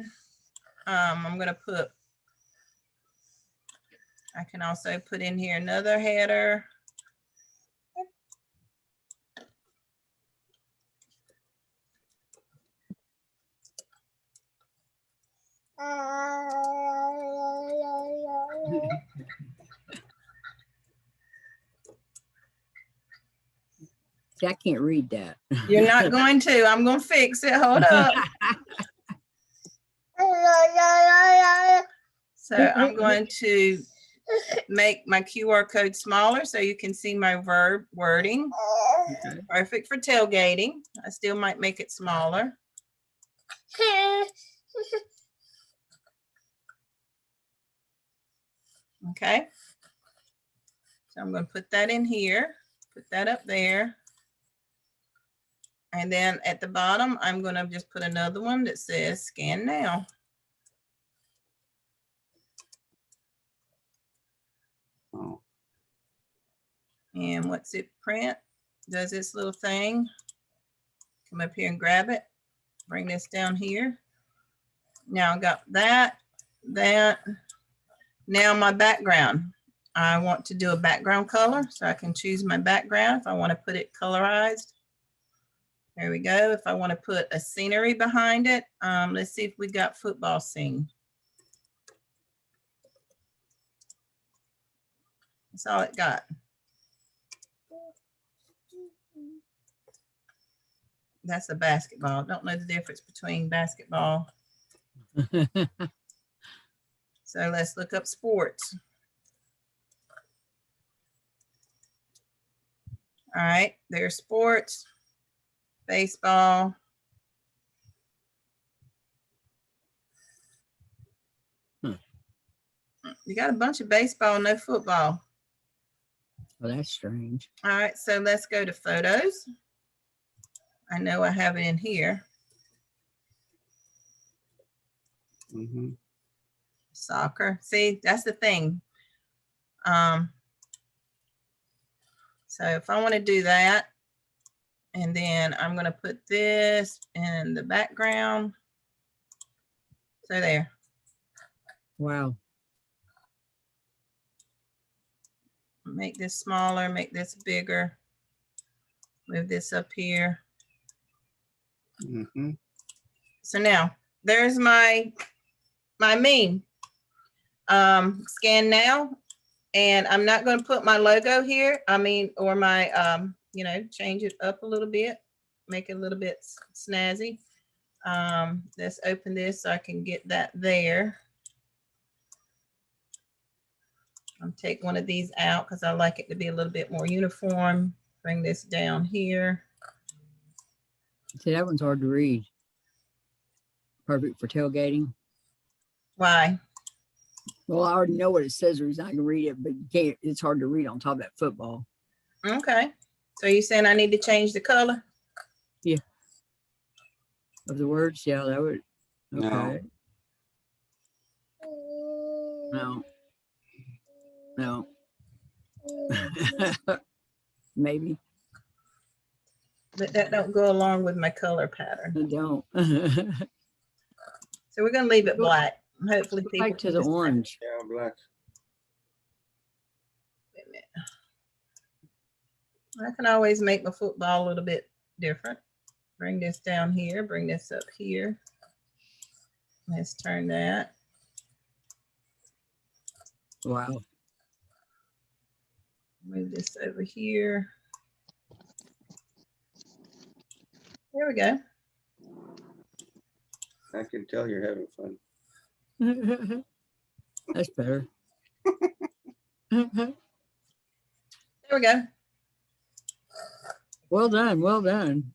I'm going to put, I can also put in here another header. See, I can't read that. You're not going to. I'm going to fix it. Hold up. So I'm going to make my QR code smaller so you can see my verb wording. Okay. Perfect for tailgating. I still might make it smaller. Okay. So I'm going to put that in here, put that up there. And then at the bottom, I'm going to just put another one that says scan now. Oh. And what's it print? Does this little thing. Come up here and grab it. Bring this down here. Now I got that. Now my background. I want to do a background color, so I can choose my background if I want to put it colorized. There we go. If I want to put a scenery behind it, let's see if we got football scene. That's all it got. That's a basketball. Don't know the difference between basketball. So let's look up sports. All right, there's sports, baseball. You got a bunch of baseball, no football. Well, that's strange. All right, so let's go to photos. I know I have it in here. Mm-hmm. Soccer. See, that's the thing. So if I want to do that, and then I'm going to put this in the background. So there. Wow. Make this smaller, make this bigger. Move this up here. Mm-hmm. So now there's my meme. Scan now. And I'm not going to put my logo here. I mean, or my, you know, change it up a little bit, make it a little bit snazzy. Let's open this so I can get that there. I'll take one of these out because I like it to be a little bit more uniform. Bring this down here. See, that one's hard to read. Perfect for tailgating. Why? Well, I already know what it says. The reason I can read it, but you can't, it's hard to read on top of that football. Okay. So you saying I need to change the color? Yeah. Of the words? Yeah, that would. Okay. No. No. Maybe. But that don't go along with my color pattern. I don't. So we're going to leave it black. Hopefully Go people back to the orange. Yeah, black. Wait a minute. I can always make my football a little bit different. Bring this down here, bring this up here. Let's turn that. Wow. Move this over here. There we go. I can tell you're having fun. That's better. There we go. Well done. Well done.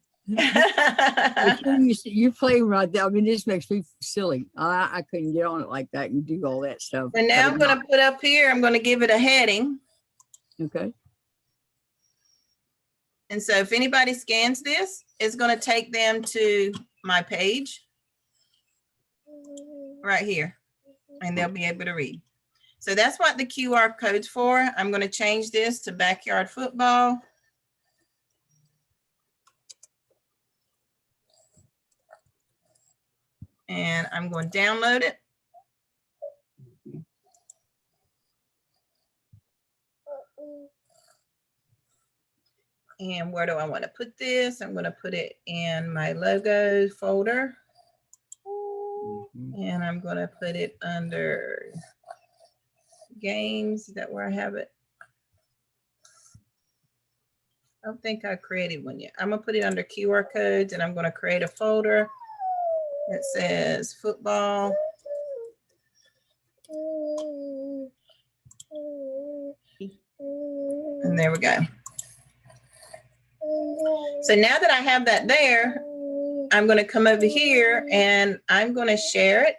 You're playing right there. I mean, this makes me silly. I couldn't get on it like that and do all that stuff. And now I'm going to put up here, I'm going to give it a heading. Okay. And so if anybody scans this, it's going to take them to my page right here, and they'll be able to read. So that's what the QR code's for. I'm going to change this to backyard football. And I'm going to download it. And where do I want to put this? I'm going to put it in my logo folder. And I'm going to put it under games. Is that where I have it? I don't think I created one yet. I'm going to put it under QR codes, and I'm going to create a folder that says football. And there we go. So now that I have that there, I'm going to come over here and I'm going to share it.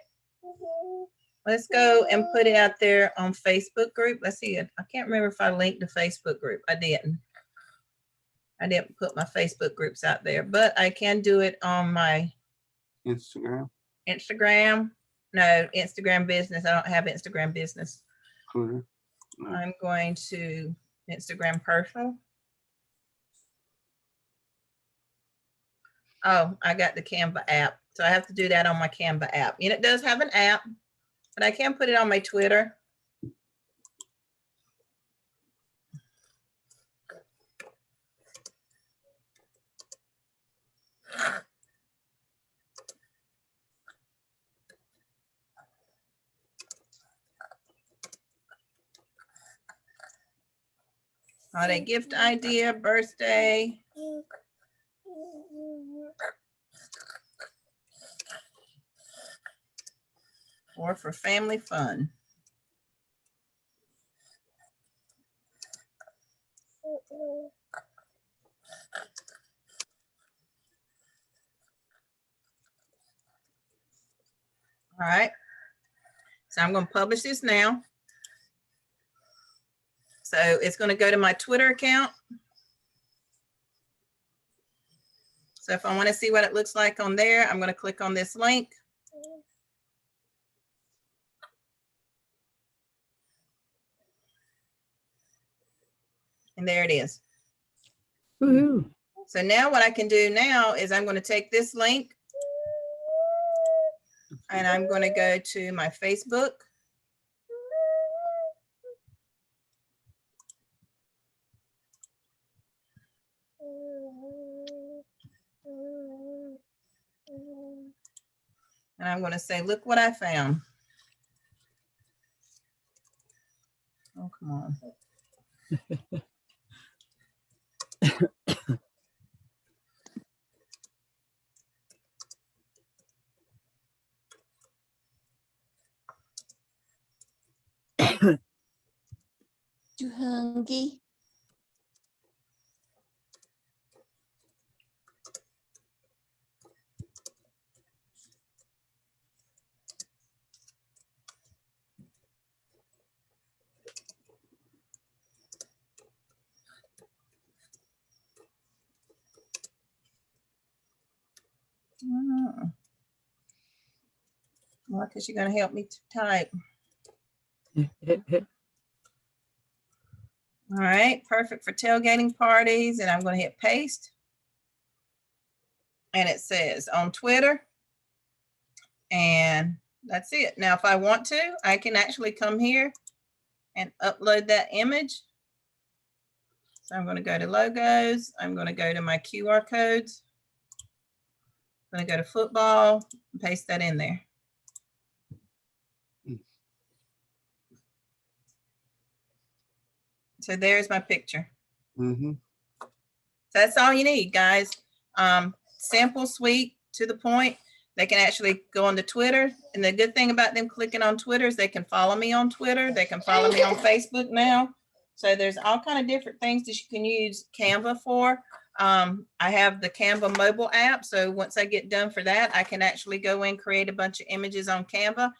Let's go and put it out there on Facebook group. Let's see. I can't remember if I linked the Facebook group. I didn't put my Facebook groups out there, but I can do it on my Instagram. No, Instagram business. I don't have Instagram business. Twitter. No. I'm going to Instagram personal. Oh, I got the Canva app. So I have to do that on my Canva app. And it does have an app, but I can put it on my Twitter. Holiday gift idea, birthday. Or for family fun. All right. So I'm going to publish this now. So it's going to go to my Twitter account. So if I want to see what it looks like on there, I'm going to click on this link. And there it is. Woohoo. So now what I can do now is I'm going to take this link and I'm going to go to my Facebook. And I'm going to say, look what I found. Oh, come on. You hungry? Well, because you're going to help me to type. All right, perfect for tailgating parties. And I'm going to hit paste. And it says on Twitter. And that's it. Now, if I want to, I can actually come here and upload that image. So I'm going to go to logos. I'm going to go to my QR codes. I'm going to go to football and paste that in there. So there's my picture. Mm-hmm. So that's all you need, guys. Simple, sweet, to the point. They can actually go on to Twitter. And the good thing about them clicking on Twitter is they can follow me on Twitter. They can follow me on Facebook now. So there's all kind of different things that you can use Canva for. I have the Canva mobile app. So once I get done for that, I can actually go in, create a bunch of images on Canva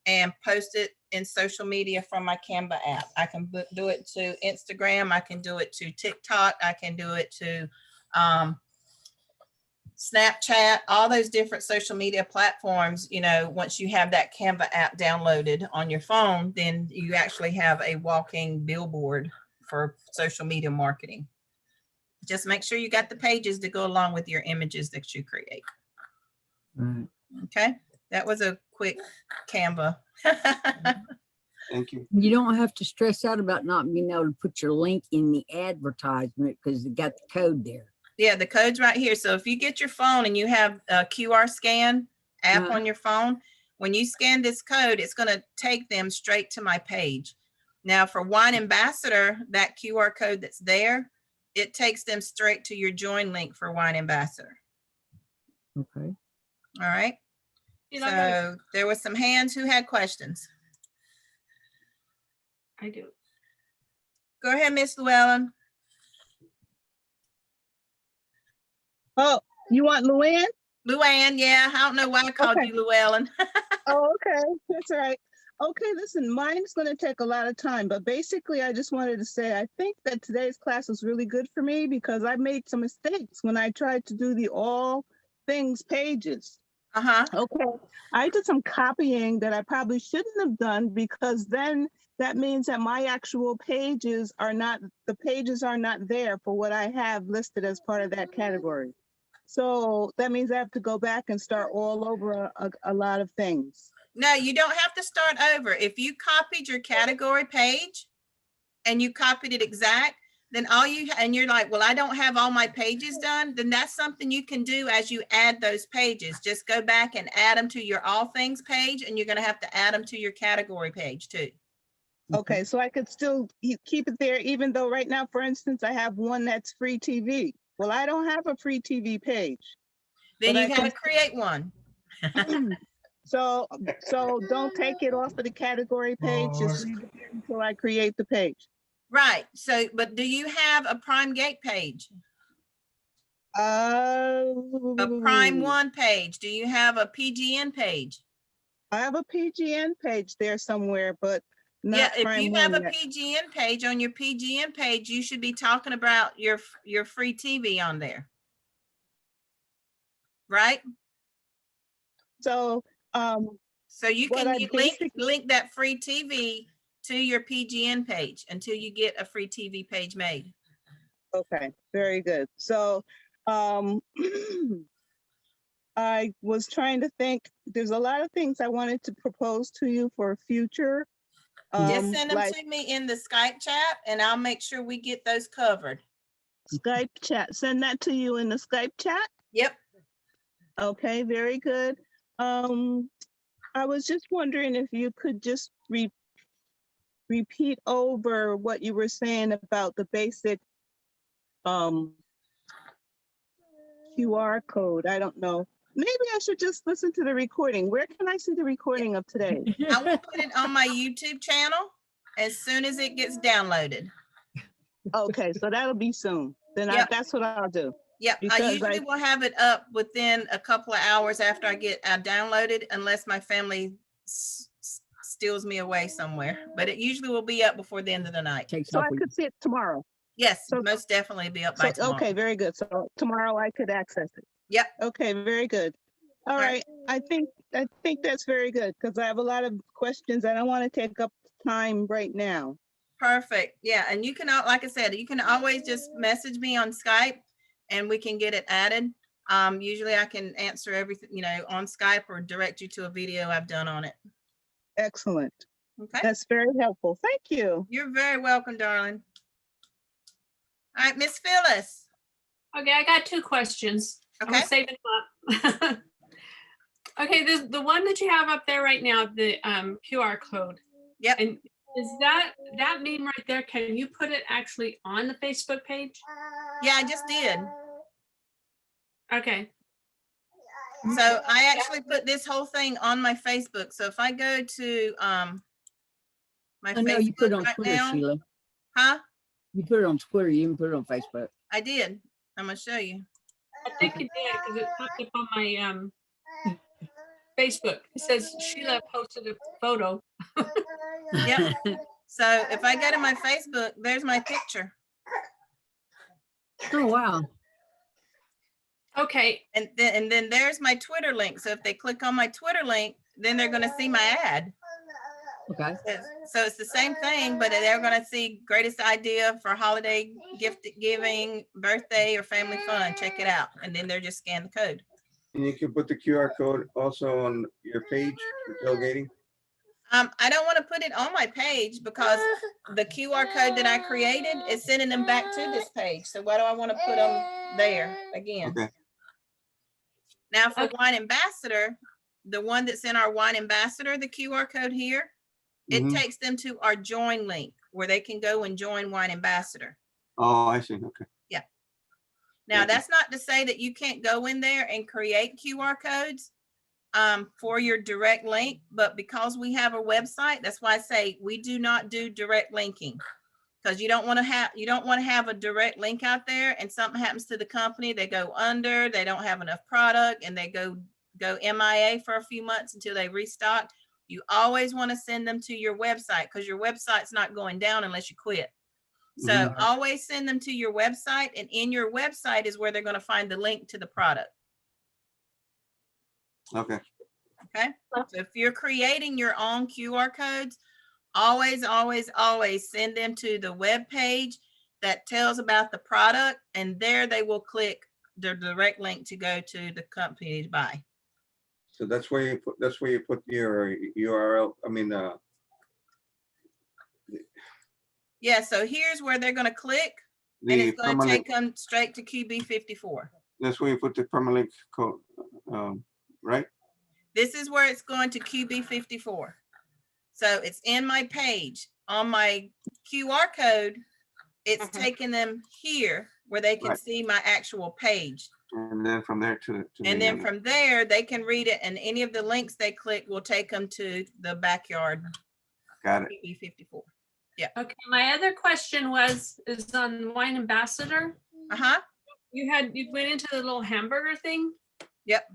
and post it in social media from my Canva app. I can do it to Instagram. I can do it to TikTok. I can do it to Snapchat, all those different social media platforms. You know, once you have that Canva app downloaded on your phone, then you actually have a walking billboard for social media marketing. Just make sure you got the pages to go along with your images that you create. Right. Okay, that was a quick Canva. Thank you. You don't have to stress out about not being able to put your link in the advertisement because it got the code there. Yeah, the code's right here. So if you get your phone and you have a QR scan app on your phone, when you scan this code, it's going to take them straight to my page. Now for Wine Ambassador, that QR code that's there, it takes them straight to your join link for Wine Ambassador. Okay. All right. So there was some hands who had questions. I do. Go ahead, Miss Llewellyn. Oh, you want Luann? Luann, yeah. I don't know why I called you Llewellyn. Oh, okay. That's all right. Okay, listen, mine's going to take a lot of time, but basically I just wanted to say I think that today's class was really good for me because I made some mistakes when I tried to do the all things pages. Okay, I did some copying that I probably shouldn't have done because then that means that my actual pages are not, the pages are not there for what I have listed as part of that category. So that means I have to go back and start all over a lot of things. No, you don't have to start over. If you copied your category page and you copied it exact, then all you, and you're like, well, I don't have all my pages done, then that's something you can do as you add those pages. Just go back and add them to your all things page, and you're going to have to add them to your category page too. Okay, so I could still keep it there, even though right now, for instance, I have one that's free TV. Well, I don't have a free TV page. Then But you I gotta can- create one. So don't take it off of the category page, just leave it there until I create the page. Right, so, but do you have a Prime Gate page? A Prime One page? Do you have a PGN page? I have a PGN page there somewhere, but Yeah, not if Prime you have a One yet. PGN page, on your PGN page, you should be talking about your free TV on there. Right? So, So you what can I link that free TV to your PGN page until you get a free TV page made. okay, very good. So, I was trying to think, there's a lot of things I wanted to propose to you for future. Just send them Like to me in the Skype chat and I'll make sure we get those covered. Skype chat, send that to you in the Skype chat? Yep. Okay, very good. I was just wondering if you could just repeat over what you were saying about the basic QR code. I don't know. Maybe I should just listen to the recording. Where can I see the recording of today? I will put it on my YouTube channel as soon as it gets downloaded. Okay, so that'll be soon. Then Yep. that's what I'll do. Yep, I Because usually will have it up within a couple of hours after I get downloaded, unless my family steals me away somewhere. But it usually will be up before the end of the night. So I could see it tomorrow. Yes, So- most definitely be up by tomorrow. Okay, very good. So tomorrow I could access it. Yep. Okay, very good. All right. I think that's very good because I have a lot of questions. I don't want to take up time right now. Perfect. Yeah, and you can, like I said, you can always just message me on Skype and we can get it added. Usually I can answer everything, on Skype or direct you to a video I've done on it. Excellent. Okay. That's very helpful. Thank you. You're very welcome, darling. All right, Miss Phyllis. Okay, I got two questions. I'm Okay. saving them up. Okay, the one that you have up there right now, the QR code. Yep. And is that meme right there? Can you put it actually on the Facebook page? Yeah, I just did. Okay. So I actually put this whole thing on my Facebook. So if I go to my Oh, no, you put it Facebook on right Twitter, now, Sheila. huh? You put it on Twitter. You didn't put it on Facebook. I did. I'm gonna show you. I think you did because it popped up on my Facebook. It says Sheila posted a photo. Yep. So if I go to my Facebook, there's my picture. Oh, wow. Okay. And then there's my Twitter link. So if they click on my Twitter link, then they're gonna see my ad. Okay. So it's the same thing, but they're gonna see greatest idea for holiday gift giving, birthday, or family fun. Check it out. And then they're just scan the code. And you can put the QR code also on your page, tailgating. I don't want to put it on my page because the QR code that I created is sending them back to this page. So why do I want to put them there again? Okay. Now for Wine Ambassador, the one that's in our Wine Ambassador, the QR code here, it takes them to our join link where they can go and join Wine Ambassador. Oh, I see. Okay. Yeah. Now that's not to say that you can't go in there and create QR codes for your direct link, but because we have a website, that's why I say we do not do direct linking, because you don't want to have a direct link out there and something happens to the company, they go under, they don't have enough product, and they go MIA for a few months until they restock. You always want to send them to your website because your website's not going down unless you quit. So always send them to your website, and in your website is where they're going to find the link to the product. Okay. Okay. So if you're creating your own QR codes, always, always, always send them to the web page that tells about the product, and there they will click the direct link to go to the company to buy. So that's where you put your URL. I mean, Yeah. So here's where they're going to click, and it's going to take them straight to QB54. That's where you put the permalink code, right? This is where it's going to QB54. So it's in my page. On my QR code, it's taking them here where they can see my actual page. And then from there to And the, then from there, they can read it, and any of the links they click will take them to the backyard got it. PB 54. Okay, my other question is on Wine Ambassador. Uh-huh. You went into the little hamburger thing? Yep.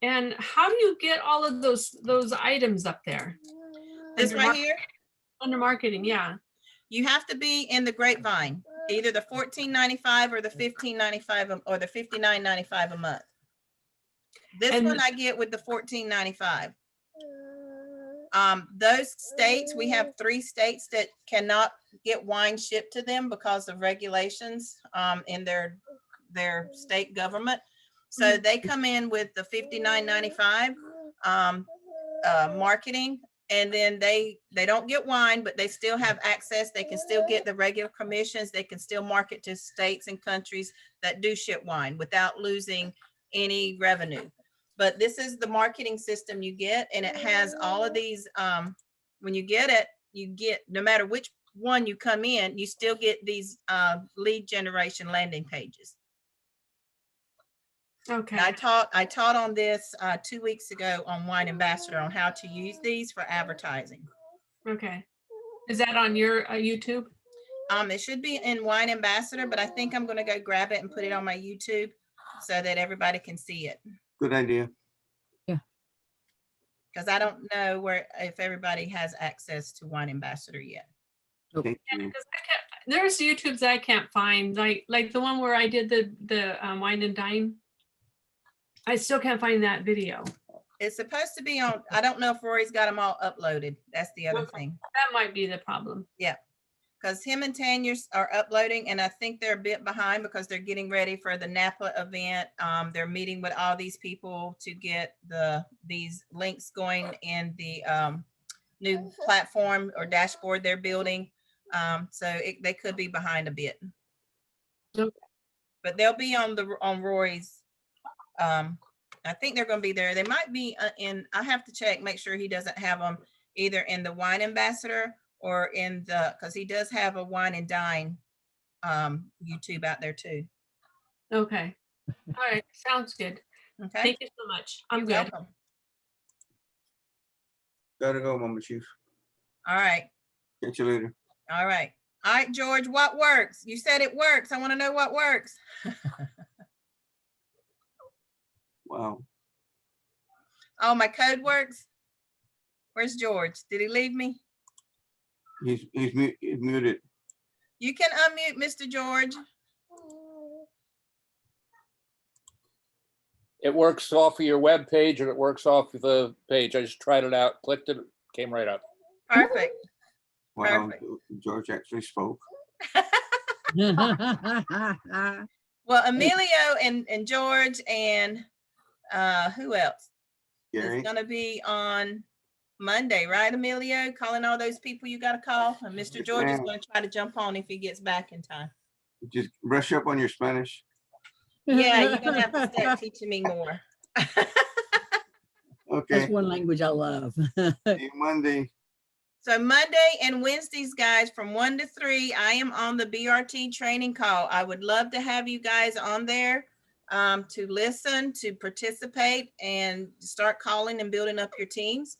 And how do you get all of those items up there? This Under right here, Under marketing, yeah. you have to be in the Grapevine, either the $14.95 or the $15.95 or the $59.95 a month. This And- one I get with the $14.95. Those states, we have 3 states that cannot get wine shipped to them because of regulations in their state government. So they come in with the $59.95 marketing, and then they don't get wine, but they still have access. They can still get the regular commissions. They can still market to states and countries that do ship wine without losing any revenue. But this is the marketing system you get, and it has all of these. When you get it, you get, no matter which one you come in, you still get these lead generation landing pages. Okay. And I taught on this 2 weeks ago on Wine Ambassador on how to use these for advertising. Okay. Is that on your YouTube? It should be in Wine Ambassador, but I think I'm going to go grab it and put it on my YouTube so that everybody can see it. Good idea. Because I don't know if everybody has access to Wine Ambassador yet. Thank Yeah, you. 'cause there's YouTubes I can't find, like the one where I did the wine and dine. I still can't find that video. It's supposed to be on, I don't know if Rory's got them all uploaded. That's the other Okay. thing. That might be the problem. Yeah. Because him and Tanya are uploading, and I think they're a bit behind because they're getting ready for the Napa event. They're meeting with all these people to get these links going in the new platform or dashboard they're building. So they could be behind a bit. Okay. But they'll be on Rory's. I think they're going to be there. They might be I have to check, make sure he doesn't have them either in the Wine Ambassador or because he does have a Wine and Dine YouTube out there too. Okay. All right. Sounds good. Okay. Thank you so much. I'm You're good. welcome. Gotta go, Mama Chief. All right. Catch you later. All right. All right, George, what works? You said it works. I want to know what works. Wow. Oh, my code works. Where's George? Did he leave me? He's muted. You can unmute Mr. George. It works off of your web page, or it works off of the page. I just tried it out, clicked it, came right up. Perfect. Wow, Perfect. George actually spoke. Well, Emilio and George and who else? Gary, It's gonna be on Monday, right, Emilio? Calling all those people you gotta call. And Mr. Yes, George is ma'am. gonna try to jump on if he gets back in time. just brush up on your Spanish. Yeah, you're gonna have to start teaching me more. Okay. That's one language I love. See you Monday. So Monday and Wednesdays, guys, from 1 to 3, I am on the BRT training call. I would love to have you guys on there to listen, to participate, and start calling and building up your teams.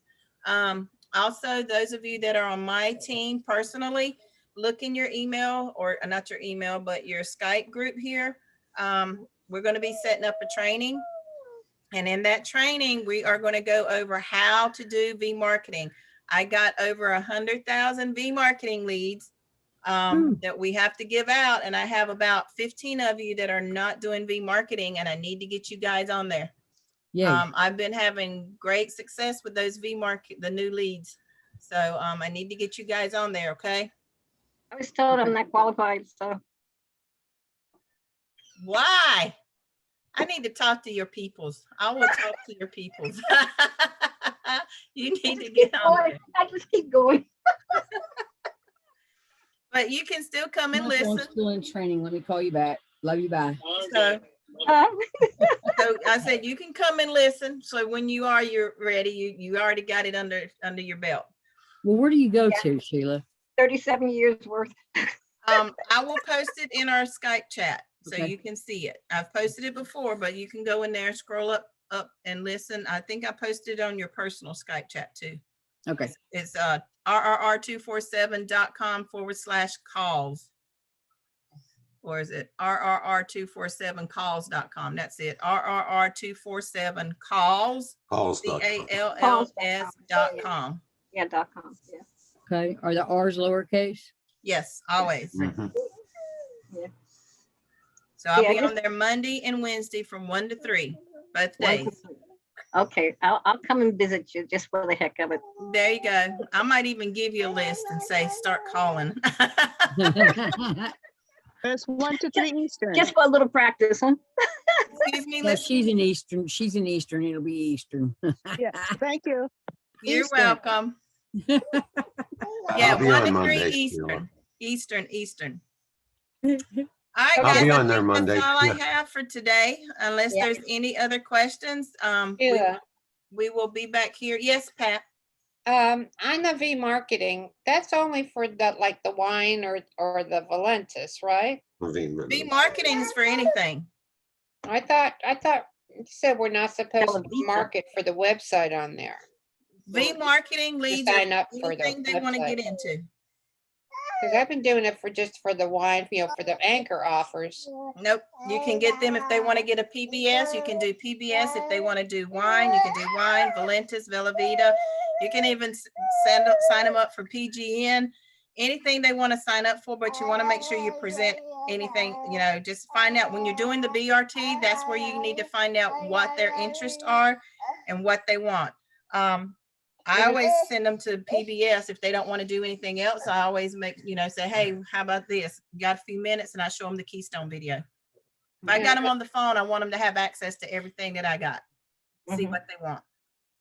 Also, those of you that are on my team personally, look in your email, or not your email, but your Skype group here. We're going to be setting up a training. And in that training, we are going to go over how to do V-marketing. I got over 100,000 V-marketing leads that we have to give out. And I have about 15 of you that are not doing V-marketing, and I need to get you guys on there. Yeah. I've been having great success with those the new leads. So I need to get you guys on there, okay? I was told I'm not qualified, so. Why? I need to talk to your peoples. I will talk to your peoples. You need to get on there. I just keep going. But you can still come and My phone's listen. still in training. Let me call you back. Love you. Bye. So, Huh? so I said you can come and listen. So when you're ready, you already got it under your belt. Well, where do you go to, Sheila? 37 years worth. I will post it in our Skype chat. so Okay. you can see it. I've posted it before, but you can go in there, scroll up and listen. I think I posted it on your personal Skype chat too. Okay. It's rrr247.com/calls. Or is it rrr247calls.com? That's it. rrr247calls. Calls. CALLS.com. Yeah, .com. Yeah. Okay. Are the R's lowercase? Yes, always. Mhm. Yeah. So I'll Yeah, be just- on there Monday and Wednesday from 1 to 3, both 1 to days. 3. Okay, I'll come and visit you just for the heck of it. There you go. I might even give you a list and say, start calling. It's 1 to 3 Eastern. Just for a little practice, huh? Excuse me, Yeah, listen. she's in Eastern. She's in Eastern. It'll be Eastern. Yeah, thank you. You're Eastern. welcome. Yeah, I'll be 1 on to 3 Monday, Eastern. Sheila. Eastern. All right, I'll guys, be I on there think Monday. that's all I Yeah. have for today, unless Yeah. there's any other questions. Yeah. We will be back here. Yes, Pat. On the V marketing, that's only for the, like the wine or the Valentis, right? V marketing is for anything. I thought you said we're not supposed to Velveeta. market for the website on there. V marketing leads are sign up for the anything they want to website. get into. Because I've been doing it for the wine, for the anchor offers. Nope. You can get them if they want to get a PBS. You can do PBS. If they want to do wine, you can do wine, Valentis, Velveeta. You can even sign them up for PGN. Anything they want to sign up for, but you want to make sure you present anything, just find out when you're doing the BRT, that's where you need to find out what their interests are and what they want. I always send them to PBS if they don't want to do anything else. I always say, hey, how about this? You got a few minutes, and I show them the Keystone video. If I got them on the phone, I want them to have access to everything that I got. See what they want.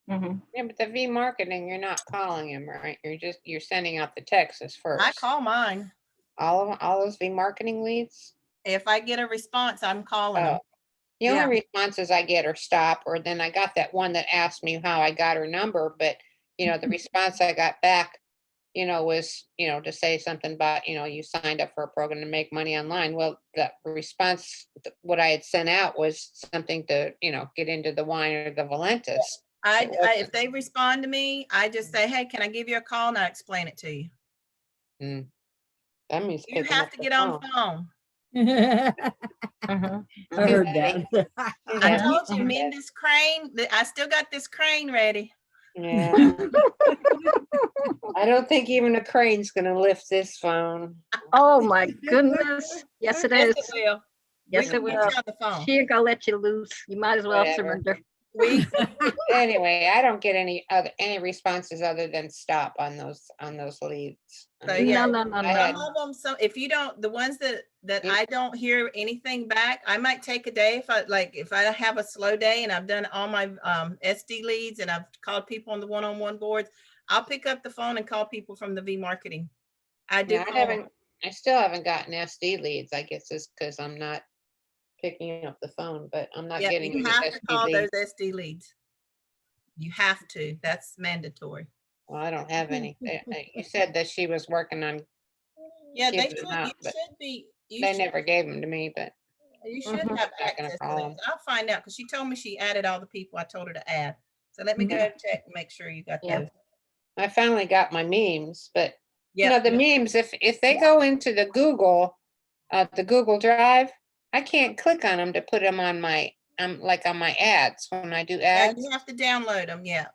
Yeah, but the V marketing, you're not calling him, right? You're sending out the texts first. I call mine. All those V marketing leads? If I get a response, I'm calling them. The only responses I get are stop, or then I got that one that asked me how I got her number, but the response I got back, was, to say something about, you signed up for a program to make money online. Well, the response, what I had sent out was something to, get into the wine or the Valentis. If they respond to me, I just say, hey, can I give you a call? And I explain it to you. That means You picking have up to the get on the phone. I heard that. I told you, Mindy's crane. I still got this crane ready. Yeah. I don't think even a crane's gonna lift this phone. Oh my goodness. Yes, it is. Yes, it will. Yes, it We will. can get you on the phone. She ain't gonna let you loose. You might as well Whatever. surrender. Anyway, I don't get any responses other than stop on those leads. So yeah, No. some of them. So if you don't, the ones that I don't hear anything back, I might take a day if I have a slow day and I've done all my SD leads and I've called people on the one-on-one boards, I'll pick up the phone and call people from the V marketing. I do. I still haven't gotten SD leads. I guess it's because I'm not picking up the phone, but I'm not getting. You have to SD call leads. those SD leads. You have to. That's mandatory. Well, I don't have any. You said that she was working on. Yeah, they giving should. them out, You but should be. They never gave them to me, but you should have access to those. I'll find out because she told me she added all the people I told her to add. So let me go and check and make sure you got those. I finally got my memes, but the memes, if they go into the Google Drive, I can't click on them to put them on my like on my ads when I do ads. Yeah, you have to download them. Yeah.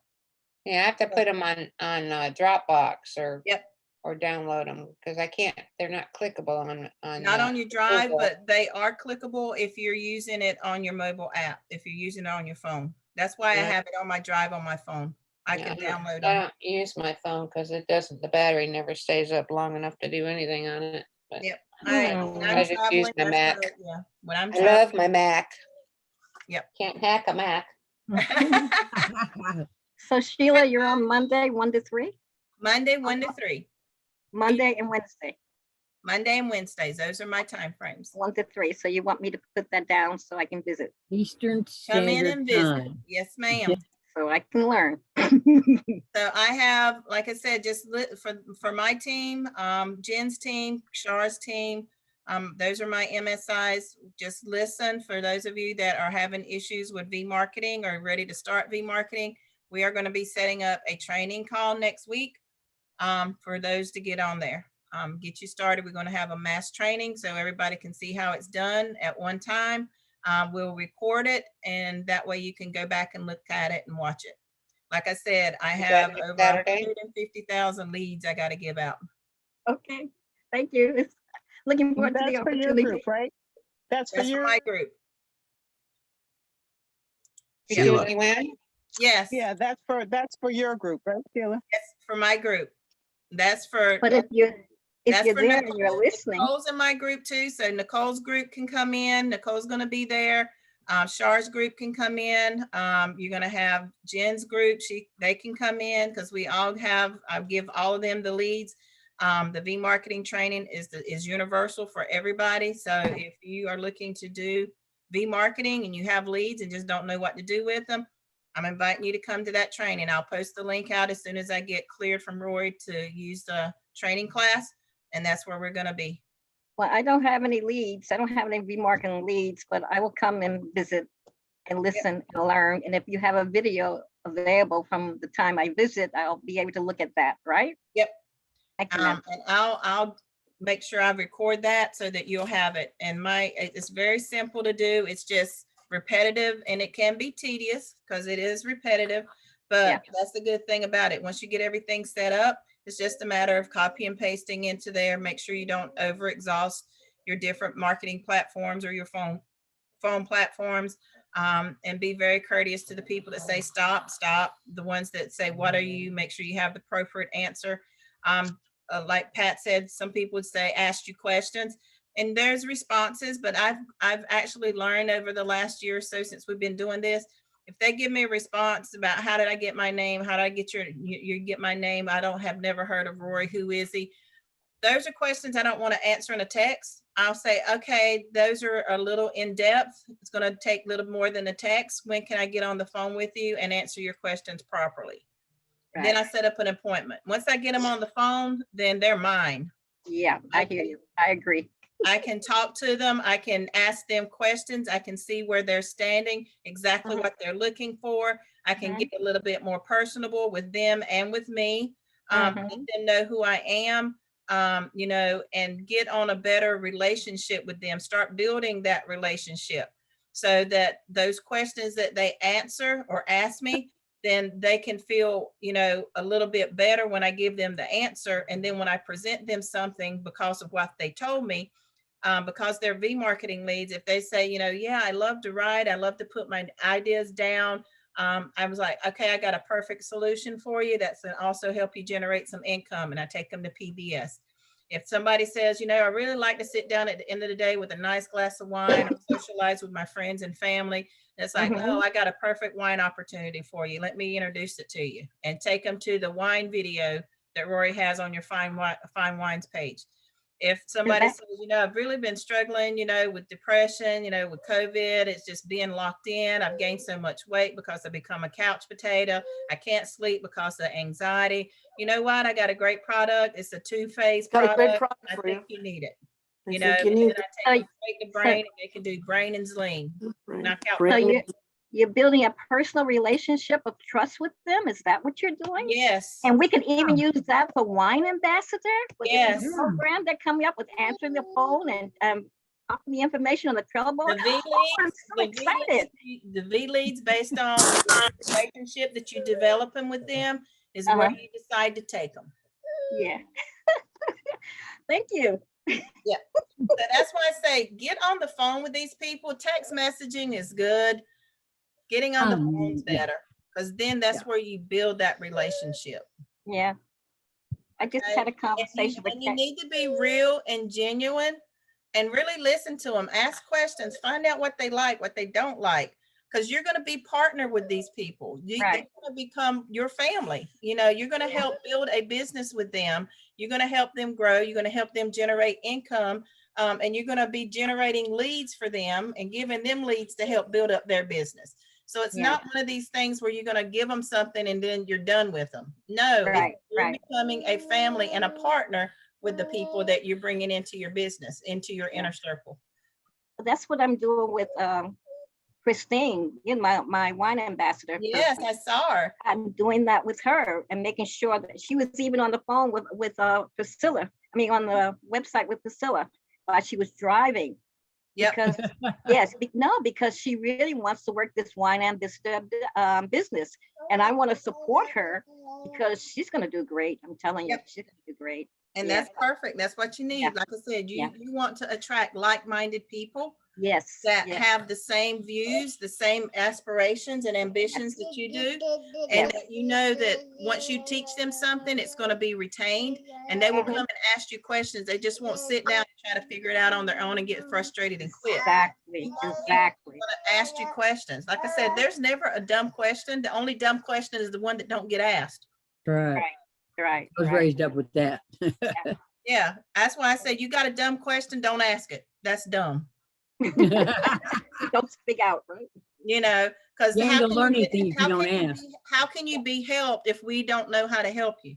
Yeah, I have to put them on Dropbox or download them because I can't. They're not clickable on. Not on your drive, Google. but they are clickable if you're using it on your mobile app. If you're using it on your phone, that's why I have it on my drive on my phone. I can download them. I don't use my phone because it doesn't. The battery never stays up long enough to do anything on it. But I just use my Mac. When I'm I love my Mac. Yep. Can't hack a Mac. So Sheila, you're on Monday, 1 to 3? Monday, 1 to 3. Monday and Wednesday. Monday and Wednesdays. Those are my time frames. 1 to 3. So you want me to put that down so I can visit? Eastern Come in Standard and visit. Time. Yes, ma'am. So I can learn. So I have, like I said, just for my team, Jen's team, Shar's team, Those are my MSIs. Just listen for those of you that are having issues with V-marketing or ready to start V-marketing. We are going to be setting up a training call next week for those to get on there. Get you started. We're going to have a mass training so everybody can see how it's done at one time. We'll record it, and that way you can go back and look at it and watch it. Like I said, I have next over Saturday? 150,000 leads I got to give out. Okay, thank you. Looking forward to the That's for your opportunity. group, right? That's for That's for your, my group. Sheila, When? Yes, yeah, that's for your group, right, Sheila? that's for my group. That's for But if you're that's for there and you're Nicole. listening, Nicole's in my group too, so Nicole's group can come in. Nicole's going to be there. Char's group can come in. You're going to have Jen's group. They can come in because we all have. I give all of them the leads. The V marketing training is universal for everybody. So if you are looking to do V marketing and you have leads and just don't know what to do with them, I'm inviting you to come to that training. I'll post the link out as soon as I get cleared from Roy to use the training class, and that's where we're going to be. well, I don't have any leads. I don't have any remarketing leads, but I will come and visit and listen and learn. And if you have a video available from the time I visit, I'll be able to look at that, right? Yep. Excellent. And I'll make sure I record that so that you'll have it. And it's very simple to do. It's just repetitive, and it can be tedious because it is repetitive, but Yeah. that's the good thing about it. Once you get everything set up, it's just a matter of copy and pasting into there. Make sure you don't over exhaust your different marketing platforms or your phone platforms, and be very courteous to the people that say stop. The ones that say, what are you? Make sure you have the appropriate answer. Like Pat said, some people would say, ask you questions, and there's responses, but I've actually learned over the last year or so since we've been doing this, if they give me a response about how did I get my name, how did I get you get my name, I have never heard of Roy, who is he? Those are questions I don't want to answer in a text. I'll say, okay, those are a little in depth. It's going to take a little more than a text. When can I get on the phone with you and answer your questions properly? Right. Then I set up an appointment. Once I get them on the phone, then they're mine. Yeah, I hear you. I agree. I can talk to them. I can ask them questions. I can see where they're standing, exactly what they're looking for. I can get a little bit more personable with them and with me. Let them know who I am, and get on a better relationship with them. Start building that relationship so that those questions that they answer or ask me, then they can feel, a little bit better when I give them the answer. And then when I present them something because of what they told me, because they're V marketing leads, if they say, yeah, I love to write, I love to put my ideas down. I was like, okay, I got a perfect solution for you. That's going to also help you generate some income. And I take them to PBS. If somebody says, I really like to sit down at the end of the day with a nice glass of wine, socialize with my friends and family. It's like, oh, I got a perfect wine opportunity for you. Let me introduce it to you, and take them to the wine video that Rory has on your Fine Wines page. If somebody says, I've really been struggling, with depression, with COVID, it's just being locked in. I've gained so much weight because I've become a couch potato. I can't sleep because of anxiety. You know what? I got a great product. It's a two-phase product. I think you need it. And then I take them straight to brain, and they can do brain and Zlean. Knock out. So you're building a personal relationship of trust with them. Is that what you're doing? Yes. And we can even use that for Wine Ambassador. With Yes. the program they're coming up with, answering the phone and popping the information on the Trello board. The V I'm so excited. the V leads based on the relationship that you developing with them is where you decide to take them. Yeah. Thank you. Yeah. So that's why I say get on the phone with these people. Text messaging is good. Getting on the phone's better, because then that's where you build that relationship. Yeah. I just had a conversation with you need to be real and genuine and really listen to them. Ask questions, find out what they like, what they don't like, because you're going to be partnered with these people. They're going to become your family. You're going to help build a business with them. You're going to help them grow. You're going to help them generate income. And you're going to be generating leads for them and giving them leads to help build up their business. So it's not one of these things where you're going to give them something and then you're done with them. No, you're becoming a family and a partner with the people that you're bringing into your business, into your inner circle. That's what I'm doing with Christine, you know, my wine ambassador. Yes, I saw her. I'm doing that with her and making sure that she was even on the phone with Priscilla. I mean, on the website with Priscilla while she was driving. Yep. Because because she really wants to work this wine ambassador business, and I want to support her because she's going to do great. I'm telling you, she's going to do great. And that's perfect. That's what you need. Yeah. Like I said, you Yeah. you want to attract like-minded people Yes. that yes. have the same views, the same aspirations and ambitions that you do. And that you know that once you teach them something, it's going to be retained, and they will come and ask you questions. They just won't sit down and try to figure it out on their own and get frustrated and quit. Exactly. Exactly. Ask you questions. Like I said, there's never a dumb question. The only dumb question is the one that don't get asked. Right. Right. I was raised up with that. Yeah, that's why I said you got a dumb question, don't ask it. That's dumb. Don't speak out, right? You know, because You ain't gonna learn anything if you don't ask. How can you be helped if we don't know how to help you?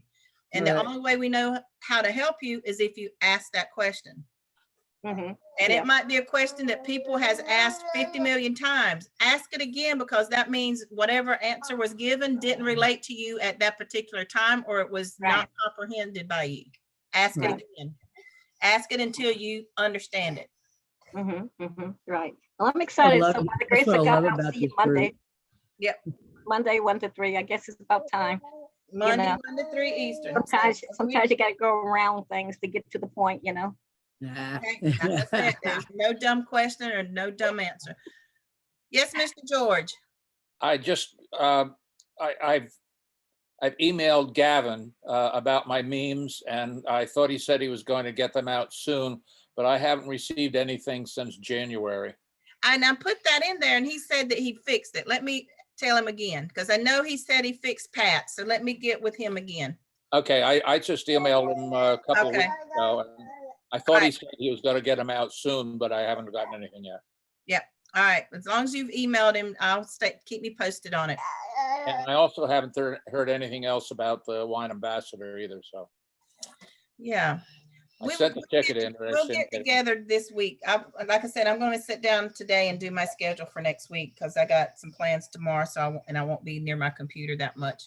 And the Right. only way we know how to help you is if you ask that question. Mm-hmm. And it might be a question that people has asked 50 million times. Ask it again, because that means whatever answer was given didn't relate to you at that particular time, or it was not comprehended by you. Ask it again. Ask it until you understand it. Right. Well, I'm excited. love So it. by the That's grace what of I God, love I'll about see you this Monday. group. Yep. Monday 1 to 3. I guess it's about time. Monday, know. 1 to 3 Eastern. Sometimes you got to go around things to get to the point, you know. Nah. Okay, like I said, there's no dumb question or no dumb answer. Yes, Mr. George. I just, I've emailed Gavin about my memes, and I thought he said he was going to get them out soon, but I haven't received anything since January. And I put that in there, and he said that he fixed it. Let me tell him again, because I know he said he fixed Pat. So let me get with him again. Okay, I just emailed him a couple of weeks ago. And I thought he said he was going to get them out soon, but I haven't gotten anything yet. Yep. All right. As long as you've emailed him, I'll keep me posted on it. And I also haven't heard anything else about the wine ambassador either. So yeah, I sent the ticket in. We'll get together this week. Like I said, I'm going to sit down today and do my schedule for next week, because I got some plans tomorrow. So I won't be near my computer that much.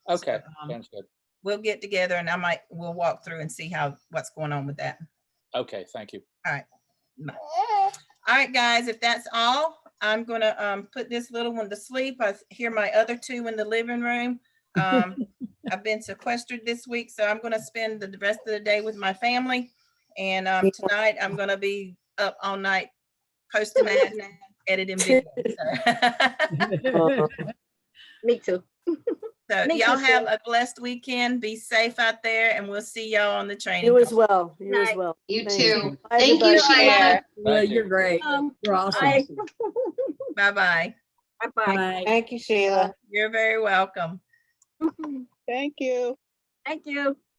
Okay, So, sounds good. We'll get together, and we'll walk through and see what's going on with that. Okay, thank you. All right. Bye. All right, guys, if that's all, I'm gonna put this little one to sleep. I hear my other two in the living room. I've been sequestered this week, so I'm gonna spend the rest of the day with my family. And tonight I'm gonna be up all night posting ads, editing videos. Me too. So Me y'all too, have Sheila. a blessed weekend. Be safe out there, and we'll see y'all on the training. You as well. You as Night. well. You Thank too. Bye, Thank you, everybody. Sheila. Well, you're great. You're awesome. Bye. Bye-bye. Bye-bye. Bye. Thank you, Sheila. You're very welcome. Thank you. Thank you.